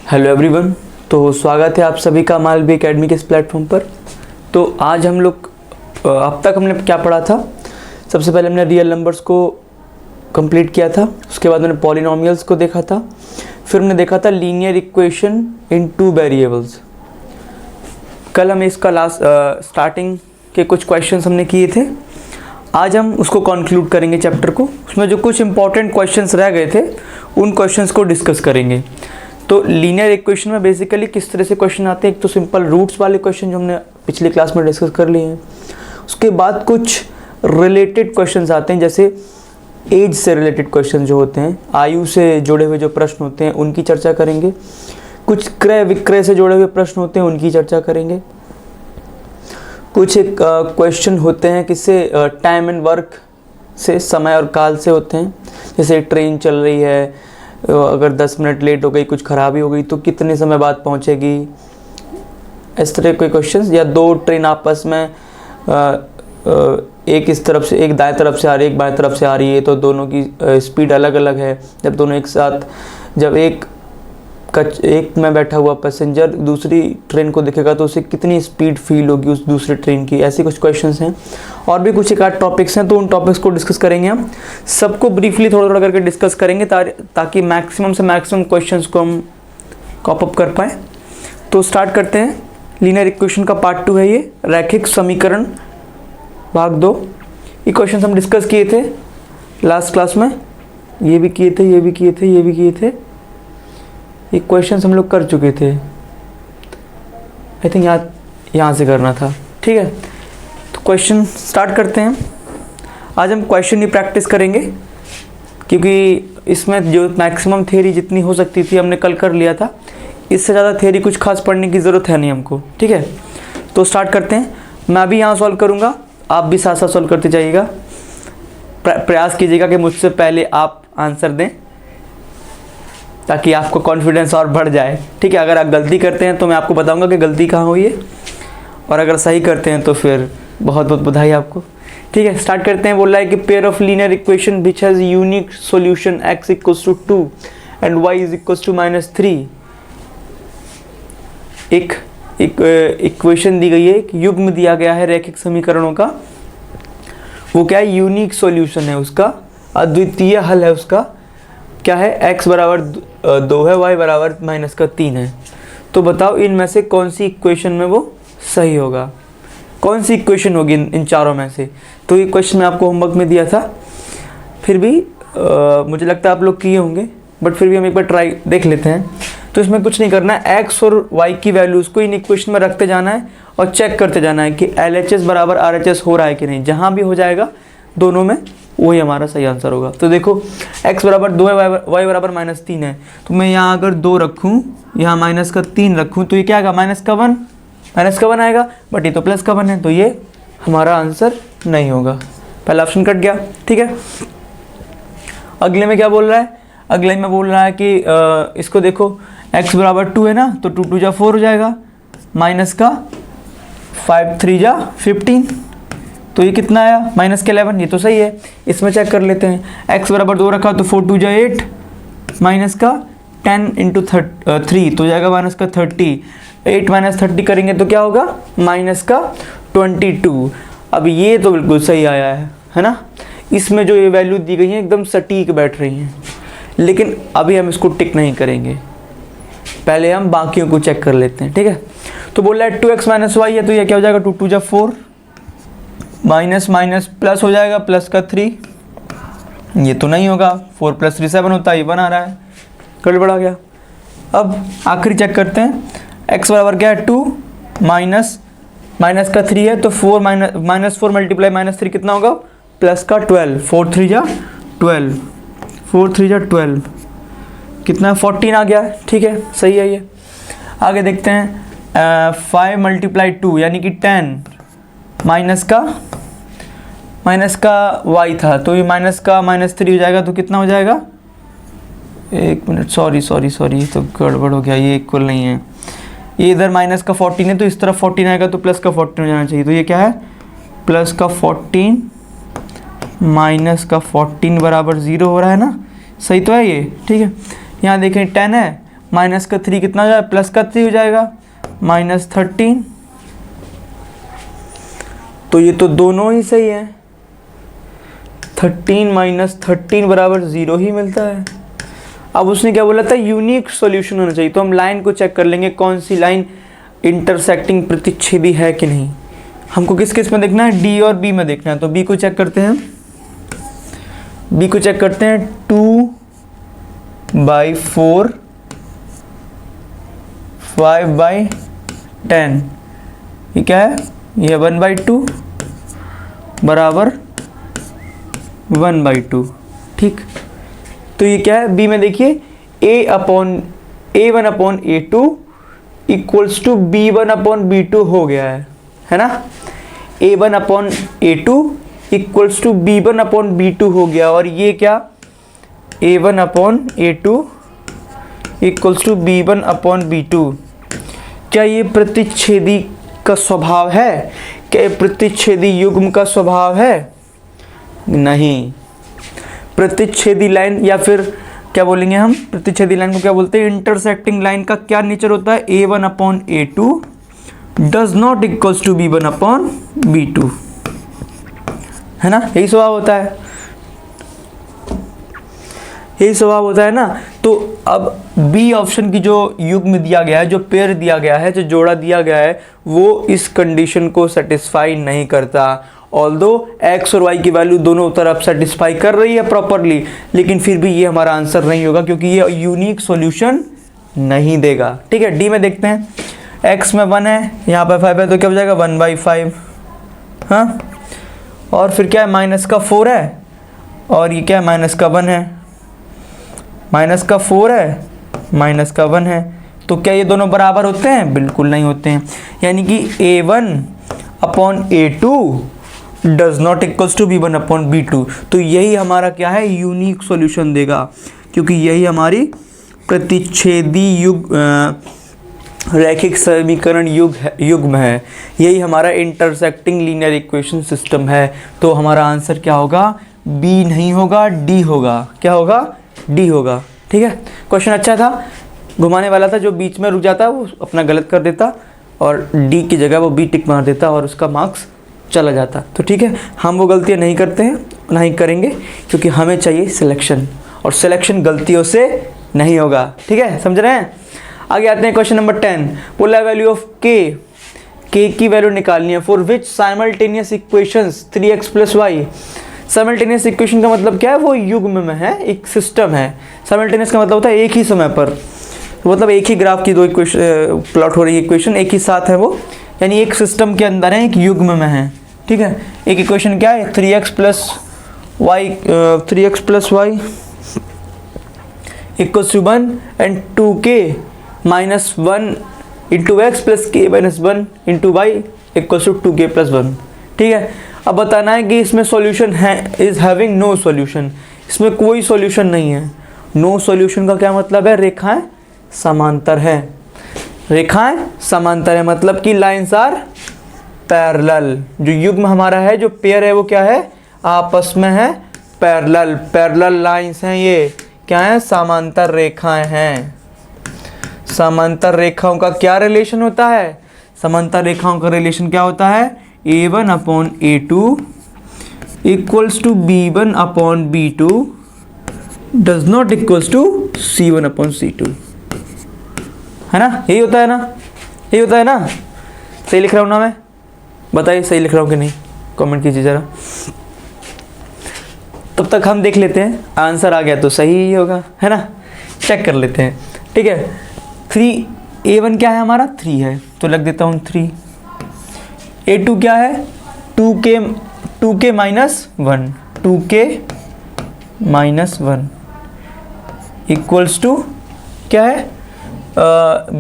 Hello everyone. तो स्वागत है आप सभी का मालवी एकेडमी के इस प्लेटफॉर्म पर। तो आज हम लोग अब तक हमने क्या पढ़ा था। सबसे पहले हमने रियल नंबर्स को कंप्लीट किया था, उसके बाद हमने पॉलिनोमियल्स को देखा था, फिर हमने देखा था linear equation in two variables. कल हम इसका स्टार्टिंग के कुछ क्वेश्चंस हमने किए थे। आज हम उसको कंक्लूड करेंगे चैप्टर को। उसमें जो कुछ इंपॉर्टेंट क्वेश्चंस रह गए थे उन क्वेश्चंस को डिस्कस करेंगे। तो लीनियर इक्वेशन में बेसिकली किस तरह से क्वेश्चन आते हैं। एक तो सिंपल रूट्स वाले क्वेश्चन जो हमने पिछले क्लास में डिस्कस कर लिए हैं। उसके बाद कुछ रिलेटेड क्वेश्चंस आते हैं, जैसे एज से रिलेटेड क्वेश्चन जो होते हैं, आयु से जुड़े हुए जो प्रश्न होते हैं उनकी चर्चा करेंगे। कुछ क्रय विक्रय से जुड़े हुए प्रश्न होते हैं उनकी चर्चा करेंगे। कुछ एक क्वेश्चन होते हैं किससे, टाइम एंड वर्क से, समय और काल से होते हैं। जैसे ट्रेन चल रही है, अगर 10 मिनट लेट हो गई, कुछ खराबी हो गई तो कितने समय बाद पहुंचेगी, इस तरह के क्वेश्चंस। या दो ट्रेन आपस में एक इस तरफ से, एक दाएं तरफ से आ रही है, एक बाएं तरफ से आ रही है, तो दोनों की स्पीड अलग अलग है। जब दोनों एक साथ, जब एक में बैठा हुआ पैसेंजर दूसरी ट्रेन को देखेगा तो उसे कितनी स्पीड फील होगी उस दूसरी ट्रेन की। ऐसे कुछ क्वेश्चंस हैं। और भी कुछ एक आध टॉपिक्स हैं, तो उन टॉपिक्स को डिस्कस करेंगे हम। सबको ब्रीफली थोड़ा थोड़ा करके डिस्कस करेंगे ताकि मैक्सिमम से मैक्सिमम क्वेश्चंस को हम कॉप अप कर पाएँ। तो स्टार्ट करते हैं। लीनियर इक्वेशन का पार्ट 2 है ये, रैखिक समीकरण भाग 2। ये क्वेश्चन हम डिस्कस किए थे लास्ट क्लास में। ये भी किए थे, ये भी किए थे, ये भी किए थे। ये क्वेश्चंस हम लोग कर चुके थे। आई थिंक यहाँ से करना था। ठीक है, तो क्वेश्चन स्टार्ट करते हैं। आज हम क्वेश्चन ही प्रैक्टिस करेंगे, क्योंकि इसमें जो मैक्सिमम थ्योरी जितनी हो सकती थी हमने कल कर लिया था। इससे ज़्यादा थ्योरी कुछ खास पढ़ने की ज़रूरत है नहीं हमको। ठीक है, तो स्टार्ट करते हैं। मैं भी यहाँ सॉल्व करूँगा, आप भी साथ साथ सॉल्व करते जाइएगा। प्रयास कीजिएगा कि मुझसे पहले आप आंसर दें, ताकि आपको कॉन्फिडेंस और बढ़ जाए। ठीक है, अगर आप गलती करते हैं तो मैं आपको बताऊंगा कि गलती कहाँ हुई है, और अगर सही करते हैं तो फिर बहुत बहुत बधाई आपको। ठीक है, स्टार्ट करते हैं। बोल रहा है कि pair of linear equation which has unique solution x equals to 2 and y is equals to -3। एक इक्वेशन दी गई है, एक युग्म दिया गया है रैखिक समीकरणों का। वो क्या है, यूनिक सॉल्यूशन है उसका, अद्वितीय हल है उसका। क्या है, x बराबर 2 है, y बराबर -3 है। तो बताओ इनमें से कौन सी इक्वेशन में वो सही होगा, कौन सी इक्वेशन होगी इन चारों में से। तो ये क्वेश्चन मैं आपको होमवर्क में दिया था, फिर भी मुझे लगता है आप लोग किए होंगे, बट फिर भी हम एक बार ट्राई देख लेते हैं। तो इसमें कुछ नहीं करना है, x और y की वैल्यूज़ को इन इक्वेशन में रखते जाना है और चेक करते जाना है कि LHS बराबर RHS हो रहा है कि नहीं। जहाँ भी हो जाएगा दोनों में, वही हमारा सही आंसर होगा। तो देखो, x बराबर 2 है, y बराबर -3 है। तो मैं यहाँ अगर 2 रखूँ, यहाँ -3 रखूँ, तो ये क्या आएगा, -1 आएगा। बट ये तो +1 है, तो ये हमारा आंसर नहीं होगा। पहला ऑप्शन कट गया। ठीक है, अगले में क्या बोल रहा है, अगले में बोल रहा है कि इसको देखो, x बराबर 2 है ना, तो 2 2 जा 4 हो जाएगा, -5 3 जा 15, तो ये कितना आया, -11। ये तो सही है, इसमें चेक कर लेते हैं। x बराबर 2 रखा तो 4 2 जा 8, -10 इंटू 3 तो जाएगा -30। 8 -30 करेंगे तो क्या होगा, -22। अब ये तो बिल्कुल सही आया है ना। इसमें जो ये वैल्यू दी गई है एकदम सटीक बैठ रही हैं। लेकिन अभी हम इसको टिक नहीं करेंगे, पहले हम बाकियों को चेक कर लेते हैं। ठीक है, तो बोल रहा है 2x - y है, तो ये क्या हो जाएगा, 2 2 जा 4, माइनस माइनस प्लस हो जाएगा, +3। ये तो नहीं होगा, 4 + 3 7 होता है, ये 1 आ रहा है, गड़बड़ा गया। अब आखिरी चेक करते हैं, x बराबर क्या है, 2 माइनस का 3 है, तो 4 मल्टीप्लाई -3 कितना होगा, +12। 4 3 जा 12, 4 3 जा 12, कितना है, 14 आ गया है। ठीक है, सही है ये। आगे देखते हैं, 5 × 2 यानी कि 10, माइनस का y था, तो ये माइनस का -3 हो जाएगा, तो कितना हो जाएगा, 1 मिनट, सॉरी, तो गड़बड़ हो गया, ये इक्वल नहीं है। ये इधर माइनस का 14 है, तो इस तरफ 14 आएगा, तो प्लस का 14 हो जाना चाहिए। तो ये क्या है, प्लस का 14 माइनस का 14 बराबर 0 हो रहा है ना, सही तो है ये। ठीक है, यहाँ देखें 10 है, माइनस का 3 कितना हो जाएगा, प्लस का 3 हो जाएगा, -13। तो ये तो दोनों ही सही है, 13 - 13 बराबर 0 ही मिलता है। अब उसने क्या बोला था, यूनिक सॉल्यूशन होना चाहिए। तो हम लाइन को चेक कर लेंगे कौन सी लाइन इंटरसेक्टिंग प्रतिच्छेदी है कि नहीं। हमको किस किस में देखना है, डी और बी में देखना है। तो बी को चेक करते हैं, बी को चेक करते हैं, 2/4 5/10, ये क्या है, ये 1/2 बराबर 1/2। ठीक, तो ये क्या है, बी में देखिए A/A1/A2 इक्वल्स टू B1/B2 हो गया है ना। A1/A2 इक्वल्स टू B1/B2 हो गया, और ये क्या, A1/A2 इक्वल्स टू B1/B2। क्या ये प्रतिच्छेदी का स्वभाव है, क्या ये प्रतिच्छेदी युग्म का स्वभाव है? नहीं। प्रतिच्छेदी लाइन, या फिर क्या बोलेंगे हम, प्रतिच्छेदी लाइन को क्या बोलते हैं, इंटरसेक्टिंग लाइन का क्या नेचर होता है, A1/A2 does not equals to B1/B2, है ना, यही स्वभाव होता है, यही स्वभाव होता है ना। तो अब बी ऑप्शन की जो युग्म दिया गया है, जो पेयर दिया गया है, जो जोड़ा दिया गया है, वो इस कंडीशन को सेटिस्फाई नहीं करता। ऑल्दो एक्स और वाई की वैल्यू दोनों तरफ सेटिस्फाई कर रही है प्रॉपरली, लेकिन फिर भी ये हमारा आंसर नहीं होगा, क्योंकि ये यूनिक सॉल्यूशन नहीं देगा। ठीक है, डी में देखते हैं, एक्स में 1 है, यहाँ पर 5 है, तो क्या हो जाएगा 1/5। हाँ, और फिर क्या है, माइनस का 4 है, और ये क्या है, माइनस का 1 है, माइनस का 4 है, माइनस का 1 है। तो क्या ये दोनों बराबर होते हैं? बिल्कुल नहीं होते हैं। यानी कि A1/A2 does not equals to B1/B2। तो यही हमारा क्या है, यूनिक सॉल्यूशन देगा, क्योंकि यही हमारी प्रतिच्छेदी रैखिक समीकरण युग्म है, यही हमारा इंटरसेक्टिंग लीनियर इक्वेशन सिस्टम है। तो हमारा आंसर क्या होगा, बी नहीं होगा, डी होगा। क्या होगा, डी होगा। ठीक है, क्वेश्चन अच्छा था, घुमाने वाला था, जो बीच में रुक जाता वो अपना गलत कर देता और डी की जगह वो बी टिक मार देता और उसका मार्क्स चला जाता। तो ठीक है, हम वो गलतियाँ नहीं करते हैं, ना ही करेंगे, क्योंकि हमें चाहिए सिलेक्शन, और सिलेक्शन गलतियों से नहीं होगा। ठीक है, समझ रहे हैं। आगे आते हैं, क्वेश्चन नंबर 10, बोला वैल्यू ऑफ के की वैल्यू निकालनी है for which simultaneous equations 3x + y। Simultaneous equation का मतलब क्या है, वो युग्म में है, एक सिस्टम है। साइमल्टेनियस का मतलब होता है एक ही समय पर, मतलब एक ही ग्राफ की दो इक्वेशन प्लॉट हो रही है, इक्वेशन एक ही साथ है वो, यानी एक सिस्टम के अंदर है, एक युग्म में है। ठीक है, एक इक्वेशन क्या है, 3x + y equals to 1 and 2k - 1 into x + k - 1 into y equals to 2k + 1। ठीक है, अब बताना है कि इसमें सॉल्यूशन है, इज हैविंग नो सॉल्यूशन, इसमें कोई सॉल्यूशन नहीं है। नो सॉल्यूशन का क्या मतलब है, रेखाएं समांतर है, रेखाएं समांतर है, मतलब कि लाइंस आर पैरेलल। जो युग्म हमारा है, जो पेयर है, वो क्या है, आपस में है पैरेलल, पैरेलल लाइंस हैं, ये क्या है, समांतर रेखाएं हैं। समांतर रेखाओं का क्या रिलेशन होता है, समांतर रेखाओं का रिलेशन क्या होता है, A1/A2 equals to B1/B2 does not equals to C1/C2, है ना, यही होता है ना, यही होता है ना। सही लिख रहा हूँ ना मैं, बताइए सही लिख रहा हूँ कि नहीं, कमेंट कीजिए ज़रा। तब तक हम देख लेते हैं, आंसर आ गया तो सही ही होगा, है ना, चेक कर लेते हैं। ठीक है, 3 A1 क्या है हमारा, 3 है, तो लग देता हूँ 3। A2 क्या है, 2k - 1 2k - 1 इक्वल्स टू क्या है,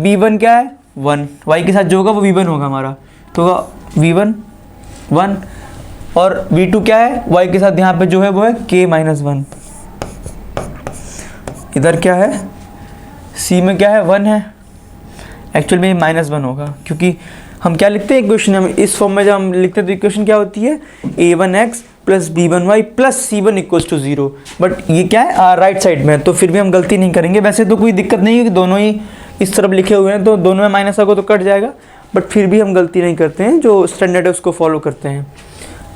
B1 क्या है, 1, y के साथ जो होगा वो V1 होगा हमारा, तो V1 1, और V2 क्या है, y के साथ यहाँ पे जो है वो है k - 1। इधर क्या है, C में क्या है, 1 है, एक्चुअल में -1 होगा, क्योंकि हम क्या लिखते हैं इक्वेशन में, इस फॉर्म में जब हम लिखते हैं तो इक्वेशन क्या होती है, A1x plus b1y plus c1 equals to 0। But ये क्या है राइट साइड में, तो फिर भी हम गलती नहीं करेंगे। वैसे तो कोई दिक्कत नहीं है कि दोनों ही इस तरफ लिखे हुए हैं, तो दोनों में माइनस आएगा तो कट जाएगा, बट फिर भी हम गलती नहीं करते हैं, जो स्टैंडर्ड है उसको फॉलो करते हैं,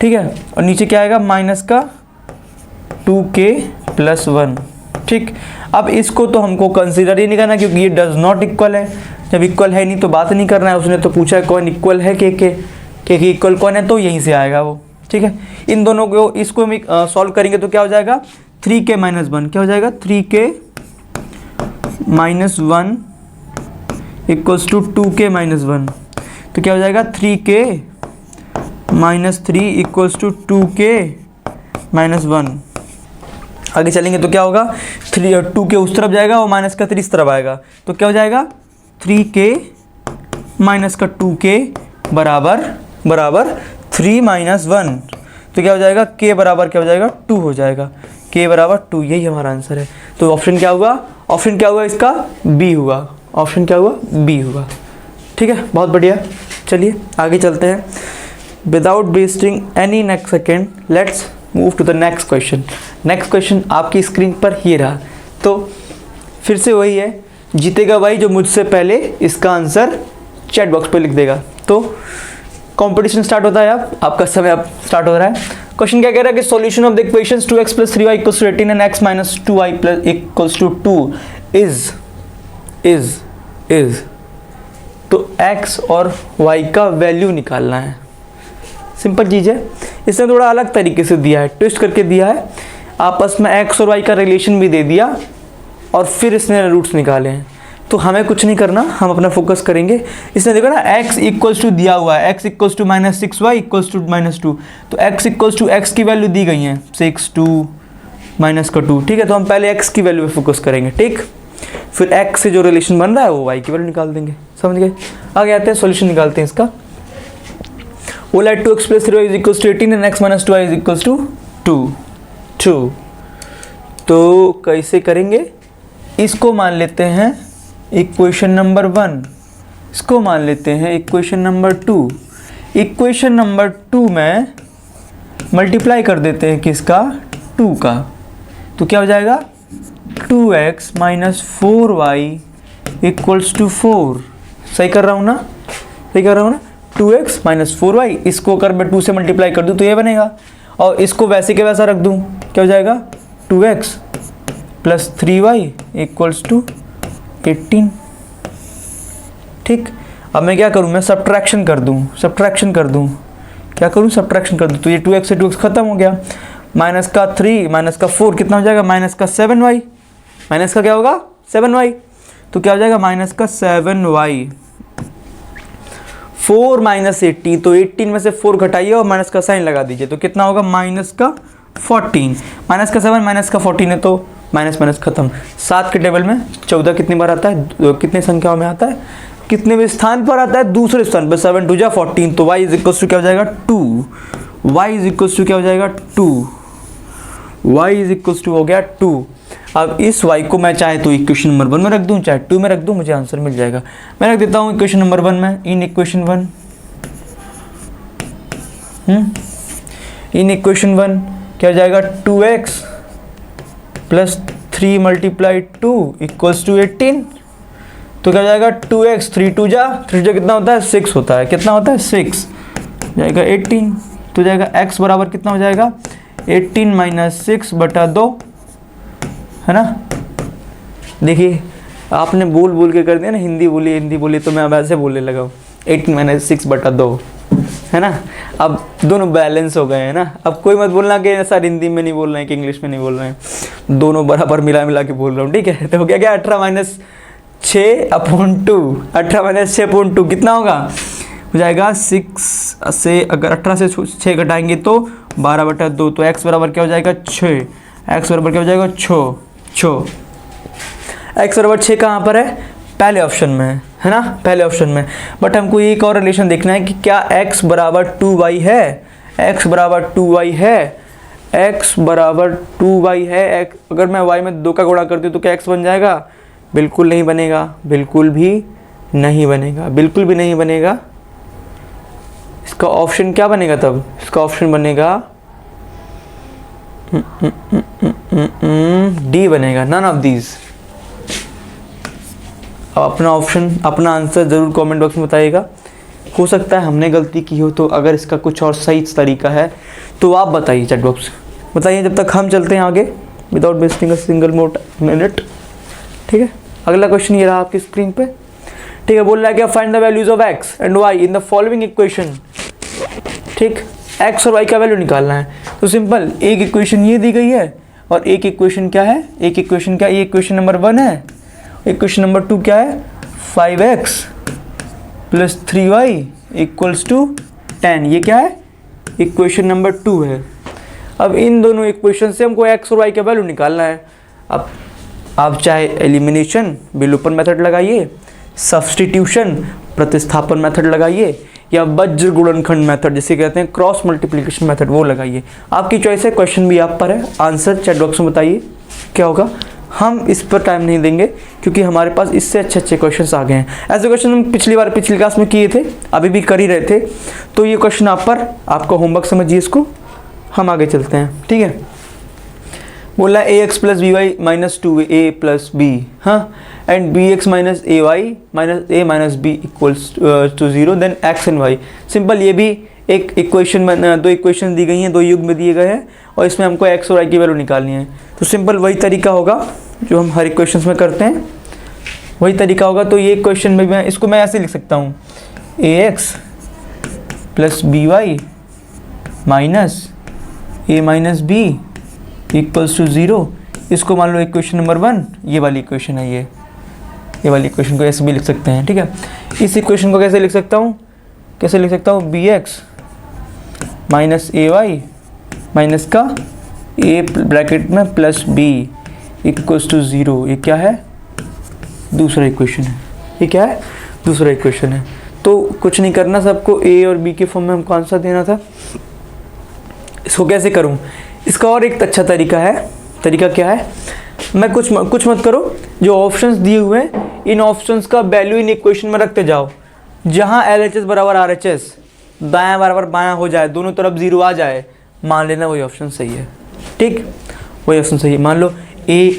ठीक है। और नीचे क्या आएगा, माइनस का 2k प्लस 1, ठीक। अब इसको तो हमको कंसीडर ही नहीं करना क्योंकि ये डज नॉट इक्वल है। जब इक्वल है नहीं तो बात नहीं करना है, उसने तो पूछा है कौन इक्वल है के इक्वल कौन है, तो यहीं से आएगा वो, ठीक है। इन दोनों को इसको हम सॉल्व करेंगे तो क्या हो जाएगा, 3k माइनस 1 क्या हो जाएगा, 3k minus 1 equals to 2k minus 1, तो क्या हो जाएगा 3k minus 3 equals to 2k minus 1। आगे चलेंगे तो क्या होगा, 2k उस तरफ जाएगा और माइनस का 3 इस तरफ आएगा, तो क्या हो जाएगा 3k माइनस का 2k बराबर 3 माइनस 1, तो क्या हो जाएगा k बराबर क्या हो जाएगा 2 हो जाएगा, k बराबर 2, यही हमारा आंसर है। तो ऑप्शन क्या हुआ, ऑप्शन क्या हुआ इसका, बी हुआ, ऑप्शन क्या हुआ, बी हुआ, ठीक है। बहुत बढ़िया, चलिए आगे चलते हैं। Without wasting any next second let's move to the next question. Next question आपकी स्क्रीन पर ये रहा, तो फिर से वही है, जीतेगा भाई जो मुझसे पहले इसका आंसर चैट बॉक्स पर लिख देगा। तो कंपटीशन स्टार्ट होता है, अब आपका समय अब स्टार्ट हो रहा है। क्वेश्चन क्या कह रहा है कि solution of the equations 2x plus 3y equals to 18 and x minus 2y plus equals to 2 is तो x और y का वैल्यू निकालना है। सिंपल चीज़ है, इसने थोड़ा अलग तरीके से दिया है, ट्विस्ट करके दिया है, आपस में x और y का रिलेशन भी दे दिया और फिर इसने रूट्स निकाले हैं। तो हमें कुछ नहीं करना, हम अपना फोकस करेंगे। इसने देखो ना x इक्वल्स टू दिया हुआ है, x equals to minus 6y equals to minus 2, तो x इक्वल्स टू x की वैल्यू दी गई है 6 2 माइनस का 2, ठीक है। तो हम पहले x की वैल्यू पे फोकस करेंगे, ठीक। फिर x से जो रिलेशन बन रहा है वो y की वैल्यू निकाल देंगे, समझ गए। आगे आते हैं, सॉल्यूशन निकालते हैं इसका। वो लाइट 2x plus 3y is equals to 18 and x minus 2y is equals to 2। तो कैसे करेंगे, इसको मान लेते हैं इक्वेशन नंबर 1, इसको मान लेते हैं इक्वेशन नंबर 2। इक्वेशन नंबर 2 में मल्टीप्लाई कर देते हैं किसका, 2 का, तो क्या हो जाएगा 2x minus 4y equals to 4। सही कर रहा हूँ ना, सही कर रहा हूँ ना, 2x माइनस 4y, इसको अगर मैं 2 से मल्टीप्लाई कर दूँ तो ये बनेगा, और इसको वैसे के वैसा रख दूँ, क्या हो जाएगा 2x plus 3y equals to 18, ठीक। अब मैं क्या करूँ, मैं सब्ट्रैक्शन कर दूँ, क्या करूँ, सब्ट्रैक्शन कर दूँ, तो ये 2x से 2x खत्म हो गया, माइनस का 3 माइनस का 4 कितना हो जाएगा, माइनस का 7y, माइनस का क्या होगा 7y, तो क्या हो जाएगा माइनस का 7y, 4 माइनस 80, तो 18 में से 4 घटाइए और माइनस का साइन लगा दीजिए, तो कितना होगा माइनस का 14, माइनस का 7 माइनस का 14 है, तो माइनस माइनस खत्म। 7 के टेबल में 14 कितनी बार आता है, कितने संख्याओं में आता है, कितने भी स्थान पर आता है, दूसरे स्थान पर, 7 2 जा 14, तो y इज इक्वल्स टू क्या हो जाएगा 2, y इज इक्वल्स टू क्या हो जाएगा 2, y इज इक्वल्स टू हो गया 2। अब इस y को मैं चाहे तो इक्वेशन नंबर 1 में रख दूं, चाहे 2 में रख दूं, मुझे आंसर मिल जाएगा। मैं रख देता हूं इक्वेशन नंबर 1 में, इन इक्वेशन 1 क्या हो जाएगा 2x plus 3 multiply 2 equals to 18, तो क्या हो जाएगा 2x 3 2 जा कितना होता है 6 होता है, कितना होता है 6 जाएगा 18, तो जाएगा x बराबर कितना हो जाएगा 18 माइनस 6 बटा 2, है ना। देखिए आपने बोल के कर दिया ना, हिंदी बोली, तो मैं अब ऐसे बोलने लगा हूँ 18 माइनस 6 बटा 2, है ना। अब दोनों बैलेंस हो गए हैं ना। अब कोई मत बोलना कि सर हिंदी में नहीं बोल रहे हैं कि इंग्लिश में नहीं बोल रहे हैं, दोनों बराबर मिला के बोल रहा हूँ, ठीक है। तो हो गया क्या 18 माइनस 6 अपॉन 2, 18 माइनस 6 अपॉन 2 कितना होगा, हो जाएगा 6 से, अगर 18 से 6 घटाएंगे तो 12 बटा 2, तो x बराबर क्या हो जाएगा 6, x बराबर क्या हो जाएगा 6, x बराबर 6 कहाँ पर है, पहले ऑप्शन में है ना, पहले ऑप्शन में। बट हमको एक और रिलेशन देखना है कि क्या x बराबर 2y है, x बराबर 2y है, x बराबर 2y है। अगर मैं y में 2 का गुणा करती हूँ तो क्या x बन जाएगा, बिल्कुल नहीं बनेगा, बिल्कुल भी नहीं बनेगा। इसका ऑप्शन क्या बनेगा तब, इसका ऑप्शन बनेगा डी बनेगा, नन ऑफ दीज। अब अपना ऑप्शन, अपना आंसर ज़रूर कमेंट बॉक्स में बताइएगा। हो सकता है हमने गलती की हो, तो अगर इसका कुछ और सही तरीका है तो आप बताइए चैट बॉक्स बताइए, जब तक हम चलते हैं आगे without wasting a single more minute. ठीक है, अगला क्वेश्चन ये रहा आपकी स्क्रीन पे। ठीक है, बोल रहा है क्या, find the values of x and y in the following equation. ठीक, एक्स और वाई का वैल्यू निकालना है। तो सिंपल, एक इक्वेशन ये दी गई है और एक इक्वेशन क्या है, एक इक्वेशन क्या, ये इक्वेशन नंबर 1 है, इक्वेशन नंबर 2 क्या है, 5x + 3y = 10। ये क्या है, इक्वेशन नंबर 2 है। अब इन दोनों इक्वेशन से हमको x और y का वैल्यू निकालना है। अब आप चाहे एलिमिनेशन विलोपन मेथड लगाइए, सब्स्टिट्यूशन प्रतिस्थापन मेथड लगाइए, या वज्र गुणनखंड मेथड जिसे कहते हैं क्रॉस मल्टीप्लिकेशन मेथड, वो लगाइए। आपकी चॉइस है, क्वेश्चन भी आप पर है। आंसर चैट बॉक्स में बताइए क्या होगा। हम इस पर टाइम नहीं देंगे क्योंकि हमारे पास इससे अच्छे अच्छे क्वेश्चंस आ गए हैं। ऐसे क्वेश्चन हम पिछली क्लास में किए थे, अभी भी कर ही रहे थे। तो ये क्वेश्चन आप पर, आपका होमवर्क समझिए इसको। हम आगे चलते हैं। ठीक है, बोला ax + by - 2a + b, हाँ, and bx - ay - a - b = 0, then x and y। Simple, ये भी एक इक्वेशन, दो इक्वेशन दी गई हैं, दो युग्म दिए गए हैं और इसमें हमको x और y की वैल्यू निकालनी है। तो सिंपल वही तरीका होगा जो हम हर इक्वेशन में करते हैं, वही तरीका होगा। तो ये क्वेश्चन में मैं इसको ऐसे लिख सकता हूँ, ax + by - a - b = 0। इसको मान लो इक्वेशन नंबर 1, ये वाली इक्वेशन है, ये वाली इक्वेशन को ऐसे भी लिख सकते हैं। ठीक है, इस इक्वेशन को कैसे लिख सकता हूँ, bx - ay माइनस का a ब्रैकेट में + b = 0। ये क्या है, दूसरा इक्वेशन है। ये क्या है, दूसरा इक्वेशन है। तो कुछ नहीं करना, सबको a और b के फॉर्म में हमको आंसर देना था। इसको कैसे करूं, इसका और एक अच्छा तरीका है। तरीका क्या है, मैं कुछ मत करो, जो ऑप्शंस दिए हुए हैं इन ऑप्शंस का वैल्यू इन इक्वेशन में रखते जाओ। जहां LHS बराबर RHS, दायां बराबर बायां हो जाए, दोनों तरफ 0 आ जाए, मान लेना वही ऑप्शन सही है। ठीक, वही ऑप्शन सही है। मान लो a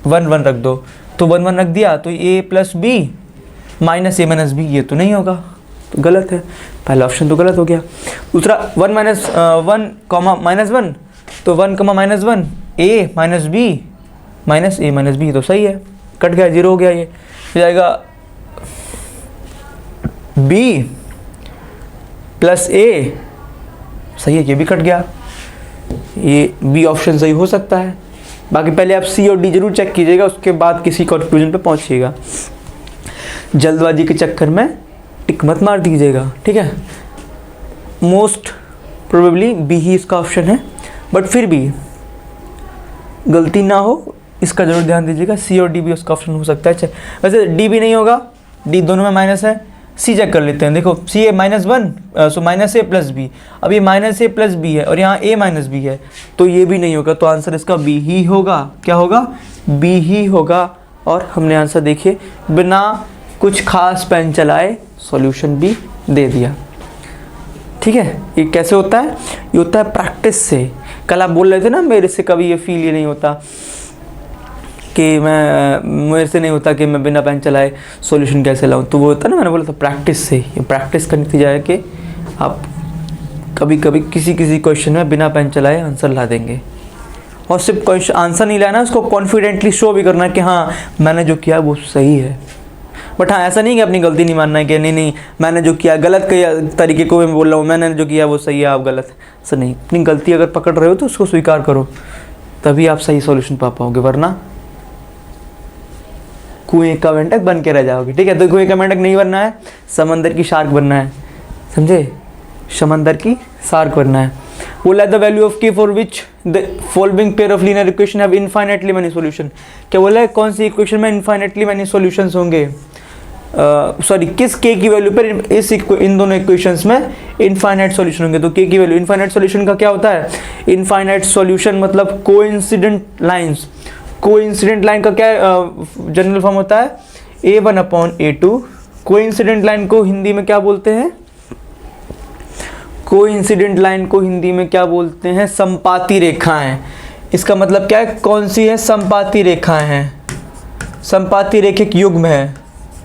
1 1 रख दो, तो 1 1 रख दिया, तो a + b - a - b, ये तो नहीं होगा, तो गलत है। पहला ऑप्शन तो गलत हो गया। दूसरा 1 - 1, -1, तो 1, -1 a - b - a - b, तो सही है, कट गया, 0 हो गया। ये हो जाएगा b + a, सही है, ये भी कट गया। ये बी ऑप्शन सही हो सकता है। बाकी पहले आप सी और डी जरूर चेक कीजिएगा, उसके बाद किसी कंक्लूजन पे पहुंचिएगा। जल्दबाजी के चक्कर में टिक मत मार दीजिएगा। ठीक है, मोस्ट प्रोबेबली बी ही इसका ऑप्शन है, बट फिर भी गलती ना हो इसका जरूर ध्यान दीजिएगा। सी और डी भी उसका ऑप्शन हो सकता है। वैसे डी भी नहीं होगा, डी दोनों में माइनस है। सी चेक कर लेते हैं, देखो सी है -1, सो -a + b। अब ये -a + b है और यहाँ a - b है, तो ये भी नहीं होगा। तो आंसर इसका बी ही होगा। क्या होगा, बी ही होगा। और हमने आंसर देखिए बिना कुछ खास पेन चलाए सॉल्यूशन भी दे दिया। ठीक है, ये कैसे होता है, ये होता है प्रैक्टिस से। कल आप बोल रहे थे ना, मेरे से कभी ये फील ये नहीं होता कि मेरे से नहीं होता कि मैं बिना पेन चलाए सॉल्यूशन कैसे लाऊं। तो वो होता है ना, मैंने बोला था प्रैक्टिस से। ये प्रैक्टिस का नतीजा है कि आप कभी कभी किसी क्वेश्चन में बिना पेन चलाए आंसर ला देंगे। और सिर्फ क्वेश्चन आंसर नहीं लाना, उसको कॉन्फिडेंटली शो भी करना कि हाँ मैंने जो किया वो सही है। बट हाँ, ऐसा नहीं कि अपनी गलती नहीं मानना है कि नहीं मैंने जो किया गलत किया, तरीके को मैं बोल रहा हूँ, मैंने जो किया वो सही है, आप गलत। ऐसा नहीं, अपनी गलती अगर पकड़ रहे हो तो उसको स्वीकार करो, तभी आप सही सॉल्यूशन पा पाओगे, वरना कुएं का मेंढक बन के रह जाओगे। ठीक है, तो कुएं का मेंढक नहीं बनना है, समंदर की शार्क बनना है, समझे, समंदर की शार्क बनना है। बोला the value of k for which the following pair of linear equation have infinitely many solution. क्या बोला है, कौन सी इक्वेशन में इनफाइनाइटली मेनी सॉल्यूशंस होंगे, सॉरी किस k की वैल्यू पर इन दोनों इक्वेशंस में इनफाइनाइट सॉल्यूशन होंगे। तो k की वैल्यू, इनफाइनाइट सॉल्यूशन का क्या होता है, इनफाइनाइट सॉल्यूशन मतलब कोइंसिडेंट लाइंस। कोइंसिडेंट लाइन का क्या जनरल फॉर्म होता है, a1/a2। कोइंसिडेंट लाइन को हिंदी में क्या बोलते हैं, कोइंसिडेंट लाइन को हिंदी में क्या बोलते हैं, संपाती रेखाएं। इसका मतलब क्या है, कौन सी है, समपाती रेखाएं हैं, समपाती रेखिक युग्म है,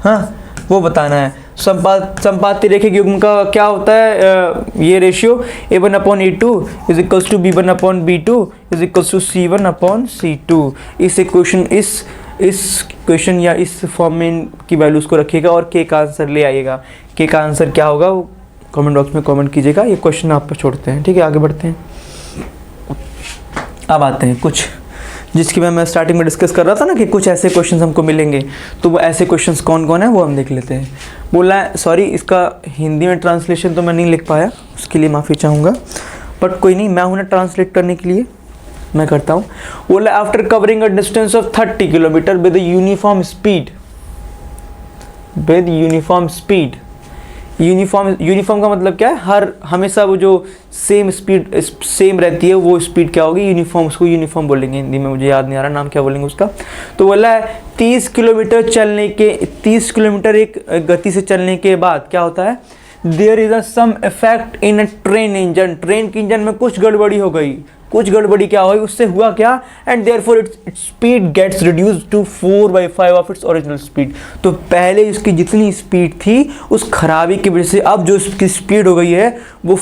हाँ वो बताना है। समपाती रेखिक युग्म का क्या होता है, ये ratio A1/A2 is equals to B1/B2 is equals to C1/C2। इस इक्वेशन इस क्वेश्चन या इस फॉर्म में की वैल्यूज़ को रखिएगा और के का आंसर ले आइएगा। के का आंसर क्या होगा वो कमेंट बॉक्स में कमेंट कीजिएगा। ये क्वेश्चन आप पर छोड़ते हैं, ठीक है, आगे बढ़ते हैं। अब आते हैं कुछ जिसकी मैं स्टार्टिंग में डिस्कस कर रहा था ना कि कुछ ऐसे क्वेश्चंस हमको मिलेंगे, तो वो ऐसे क्वेश्चंस कौन कौन है वो हम देख लेते हैं। बोला है, सॉरी इसका हिंदी में ट्रांसलेशन तो मैं नहीं लिख पाया, उसके लिए माफ़ी चाहूँगा, बट कोई नहीं, मैं हूँ ना ट्रांसलेट करने के लिए, मैं करता हूँ। बोला after covering a distance of 30 kilometre with uniform speed, uniform का मतलब क्या है, हर हमेशा वो जो सेम स्पीड सेम रहती है, वो स्पीड क्या होगी, यूनिफॉर्म, उसको यूनिफॉर्म बोलेंगे हिंदी में, मुझे याद नहीं आ रहा नाम क्या बोलेंगे उसका। तो बोला है 30 किलोमीटर एक गति से चलने के बाद क्या होता है, there is a some effect in a train engine, train के इंजन में कुछ गड़बड़ी हो गई, कुछ गड़बड़ी क्या हुई, उससे हुआ क्या, and therefore its speed gets reduced to 4/5 of its original speed. तो पहले इसकी जितनी स्पीड थी उस खराबी की वजह से अब जो इसकी स्पीड हो गई है वो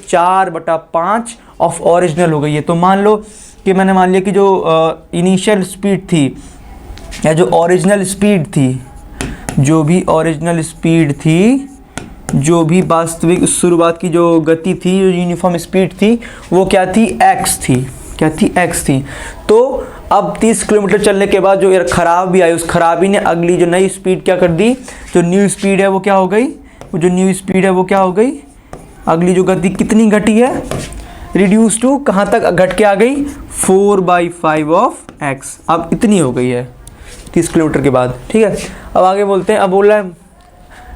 4/5 ऑफ ओरिजिनल हो गई है। तो मान लो कि मैंने मान लिया कि जो इनिशियल स्पीड थी या जो ओरिजिनल स्पीड थी, जो भी ओरिजिनल स्पीड थी, जो भी वास्तविक शुरुआत की जो गति थी, जो यूनिफॉर्म स्पीड थी, वो क्या थी, x थी, क्या थी, x थी। तो अब 30 किलोमीटर चलने के बाद जो खराब भी आई, उस खराबी ने अगली जो नई स्पीड क्या कर दी, जो न्यू स्पीड है वो क्या हो गई, वो जो न्यू स्पीड है वो क्या हो गई, अगली जो गति कितनी घटी है, रिड्यूस टू कहाँ तक घट के आ गई, 4/5 ऑफ x, अब इतनी हो गई है 30 किलोमीटर के बाद, ठीक है। अब आगे बोलते हैं, अब बोल रहा है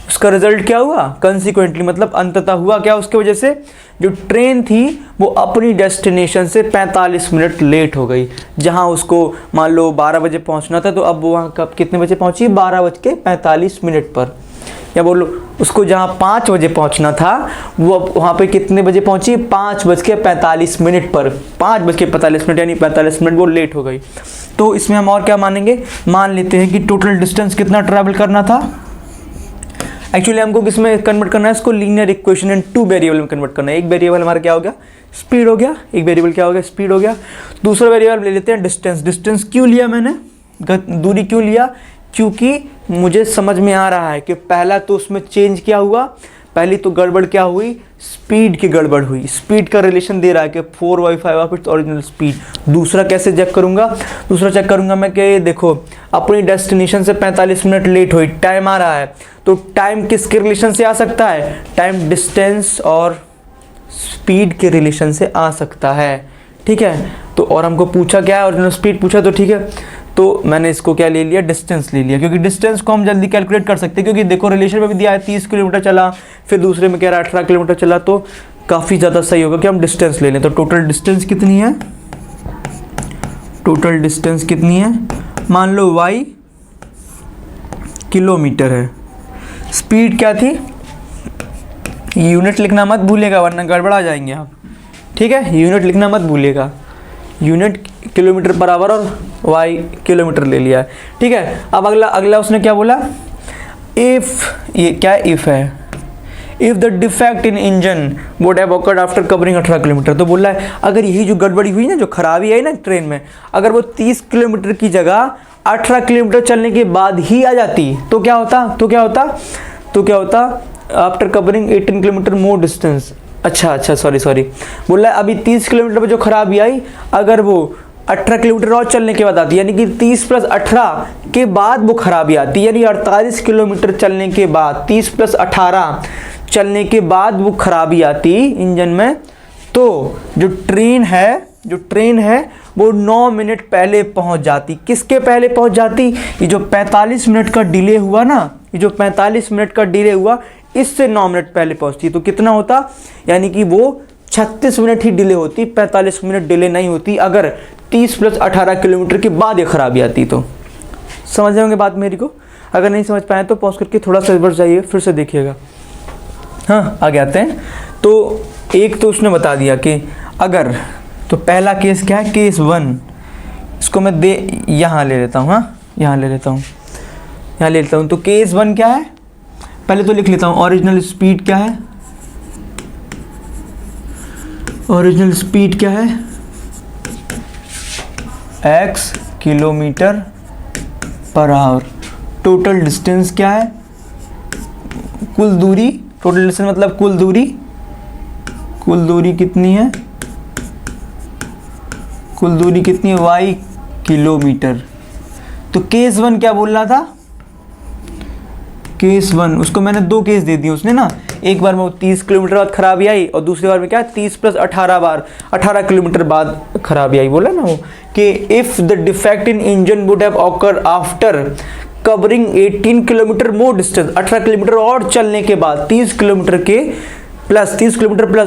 उसका रिजल्ट क्या हुआ, कंसिक्वेंटली मतलब अंततः हुआ क्या, उसके वजह से जो ट्रेन थी वो अपनी डेस्टिनेशन से 45 मिनट लेट हो गई। जहां उसको मान लो 12 बजे पहुंचना था, तो अब वो वहाँ कब कितने बजे पहुंची, 12:45 पर, या बोलो उसको जहां 5 बजे पहुंचना था वो अब वहाँ पे कितने बजे पहुंची, 5:45 पर, 5:45 यानी 45 मिनट वो लेट हो गई। तो इसमें हम और क्या मानेंगे, मान लेते हैं कि टोटल डिस्टेंस कितना ट्रैवल करना था, एक्चुअली हमको किस में कन्वर्ट करना है, इसको लीनियर इक्वेशन इन 2 वेरिएबल में कन्वर्ट करना है। एक वेरिएबल हमारा क्या हो गया, स्पीड हो गया, एक वेरिएबल क्या हो गया, स्पीड हो गया। दूसरा वेरिएबल ले लेते हैं डिस्टेंस। डिस्टेंस क्यों लिया मैंने, दूरी क्यों लिया, क्योंकि मुझे समझ में आ रहा है कि पहला तो उसमें चेंज क्या हुआ, पहली तो गड़बड़ क्या हुई, स्पीड की गड़बड़ हुई, स्पीड का रिलेशन दे रहा है कि 4/5 ऑफ इट्स ओरिजिनल स्पीड। दूसरा कैसे चेक करूंगा, दूसरा चेक करूंगा मैं कि देखो अपनी डेस्टिनेशन से 45 मिनट लेट हुई, टाइम आ रहा है, तो टाइम किसके रिलेशन से आ सकता है, टाइम डिस्टेंस और स्पीड के रिलेशन से आ सकता है, ठीक है। तो और हमको पूछा क्या है, ओरिजिनल स्पीड पूछा, तो ठीक है, तो मैंने इसको क्या ले लिया, डिस्टेंस ले लिया, क्योंकि डिस्टेंस को हम जल्दी कैलकुलेट कर सकते हैं, क्योंकि देखो रिलेशन में भी दिया है 30 किलोमीटर चला, फिर दूसरे में कह रहा है 18 किलोमीटर चला, तो काफ़ी ज़्यादा सही होगा कि हम डिस्टेंस ले लें। तो टोटल डिस्टेंस कितनी है, टोटल डिस्टेंस कितनी है, मान लो y किलोमीटर है, स्पीड क्या थी, यूनिट लिखना मत भूलिएगा वरना गड़बड़ा जाएंगे आप, ठीक है, यूनिट लिखना मत भूलिएगा, यूनिट किलोमीटर पर आवर और y किलोमीटर ले लिया है, ठीक है। अब अगला उसने क्या बोला, इफ़, ये क्या इफ़ है, if the defect in engine would have awkward after covering 18 kilometre. तो बोल रहा है अगर यही जो गड़बड़ी हुई ना, जो खराबी आई ना ट्रेन में, अगर वो 30 किलोमीटर की जगह 18 किलोमीटर चलने के बाद ही आ जाती तो क्या होता, आफ्टर कवरिंग 18 किलोमीटर मोर डिस्टेंस, अच्छा सॉरी बोल रहा है अभी 30 किलोमीटर पर जो खराबी आई, अगर वो 18 किलोमीटर और चलने के बाद आती, यानी कि 30 + 18 के बाद वो खराबी आती, यानी 48 किलोमीटर चलने के बाद 30 + 18 चलने के बाद वो खराबी आती इंजन में, तो जो ट्रेन है वो 9 मिनट पहले पहुंच जाती। किसके पहले पहुंच जाती, ये जो 45 मिनट का डिले हुआ ना, ये जो 45 मिनट का डिले हुआ, इससे 9 मिनट पहले पहुंचती। तो कितना होता, यानी कि वो 36 मिनट ही डिले होती, 45 मिनट डिले नहीं होती अगर 30 + 18 किलोमीटर के बाद ये खराबी आती। तो समझ जाओगे बात मेरी को, अगर नहीं समझ पाए तो पॉज करके थोड़ा सा बढ़ जाइए, फिर से देखिएगा। हाँ आगे आते हैं। तो एक तो उसने बता दिया कि अगर तो पहला केस क्या है, केस 1, इसको मैं यहाँ ले लेता हूँ, हाँ यहाँ ले लेता हूँ, यहाँ ले लेता हूँ। तो केस 1 क्या है, पहले तो लिख लेता हूँ ओरिजिनल स्पीड क्या है, ओरिजिनल स्पीड क्या है, x kilometre per hour. Total distance क्या है, कुल दूरी, टोटल डिस्टेंस मतलब कुल दूरी, कुल दूरी कितनी है, कुल दूरी कितनी है, y किलोमीटर। तो केस 1 क्या बोल रहा था, केस 1 उसको मैंने 2 केस दे दिए उसने ना, एक बार में 30 किलोमीटर बाद खराबी आई और दूसरी बार में क्या 30 + 18 बार 18 किलोमीटर बाद खराबी आई, बोला ना वो कि if the defect in engine would have occur after covering 18 kilometre more distance, 18 kilometre और चलने के बाद, 30 किलोमीटर प्लस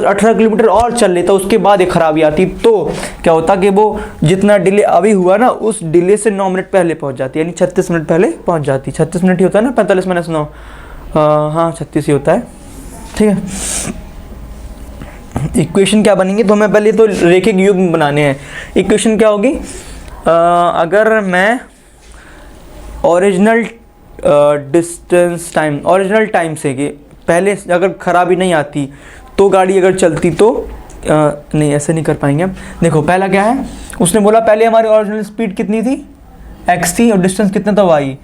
18 किलोमीटर और चल लेता, उसके बाद एक खराबी आती, तो क्या होता कि वो जितना डिले अभी हुआ ना उस डिले से 9 मिनट पहले पहुंच जाती, यानी 36 मिनट पहले पहुंच जाती। 36 मिनट ही होता है ना, 45 - 9, हाँ 36 ही होता है, ठीक है। इक्वेशन क्या बनेंगे, तो हमें पहले तो रेखिक युग्म बनाने हैं। इक्वेशन क्या होगी, अगर मैं original distance time, original time से कि पहले अगर खराबी नहीं आती तो गाड़ी अगर चलती तो नहीं, ऐसे नहीं कर पाएंगे हम। देखो पहला क्या है, उसने बोला पहले हमारी ओरिजिनल स्पीड कितनी थी, x थी, और डिस्टेंस कितना था, y।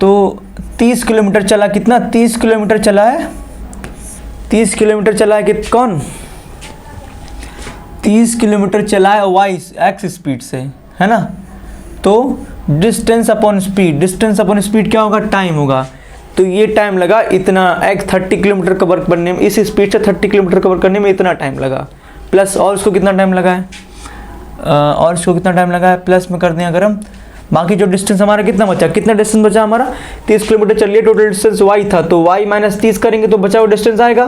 तो 30 किलोमीटर चला, कितना 30 किलोमीटर चला है, 30 किलोमीटर चला है कि कौन, 30 किलोमीटर चला है y x स्पीड से, है ना। तो distance upon speed, distance upon speed क्या होगा, टाइम होगा। तो ये टाइम लगा इतना, x 30 किलोमीटर कवर करने में, इस स्पीड से 30 किलोमीटर कवर करने में इतना टाइम लगा, प्लस और उसको कितना टाइम लगा है, और इसको कितना टाइम लगा है, प्लस में कर दें अगर हम, बाकी जो डिस्टेंस हमारा कितना बचा, कितना डिस्टेंस बचा हमारा, 30 किलोमीटर चलिए, टोटल डिस्टेंस y था, तो y - 30 करेंगे तो बचा हुआ डिस्टेंस आएगा,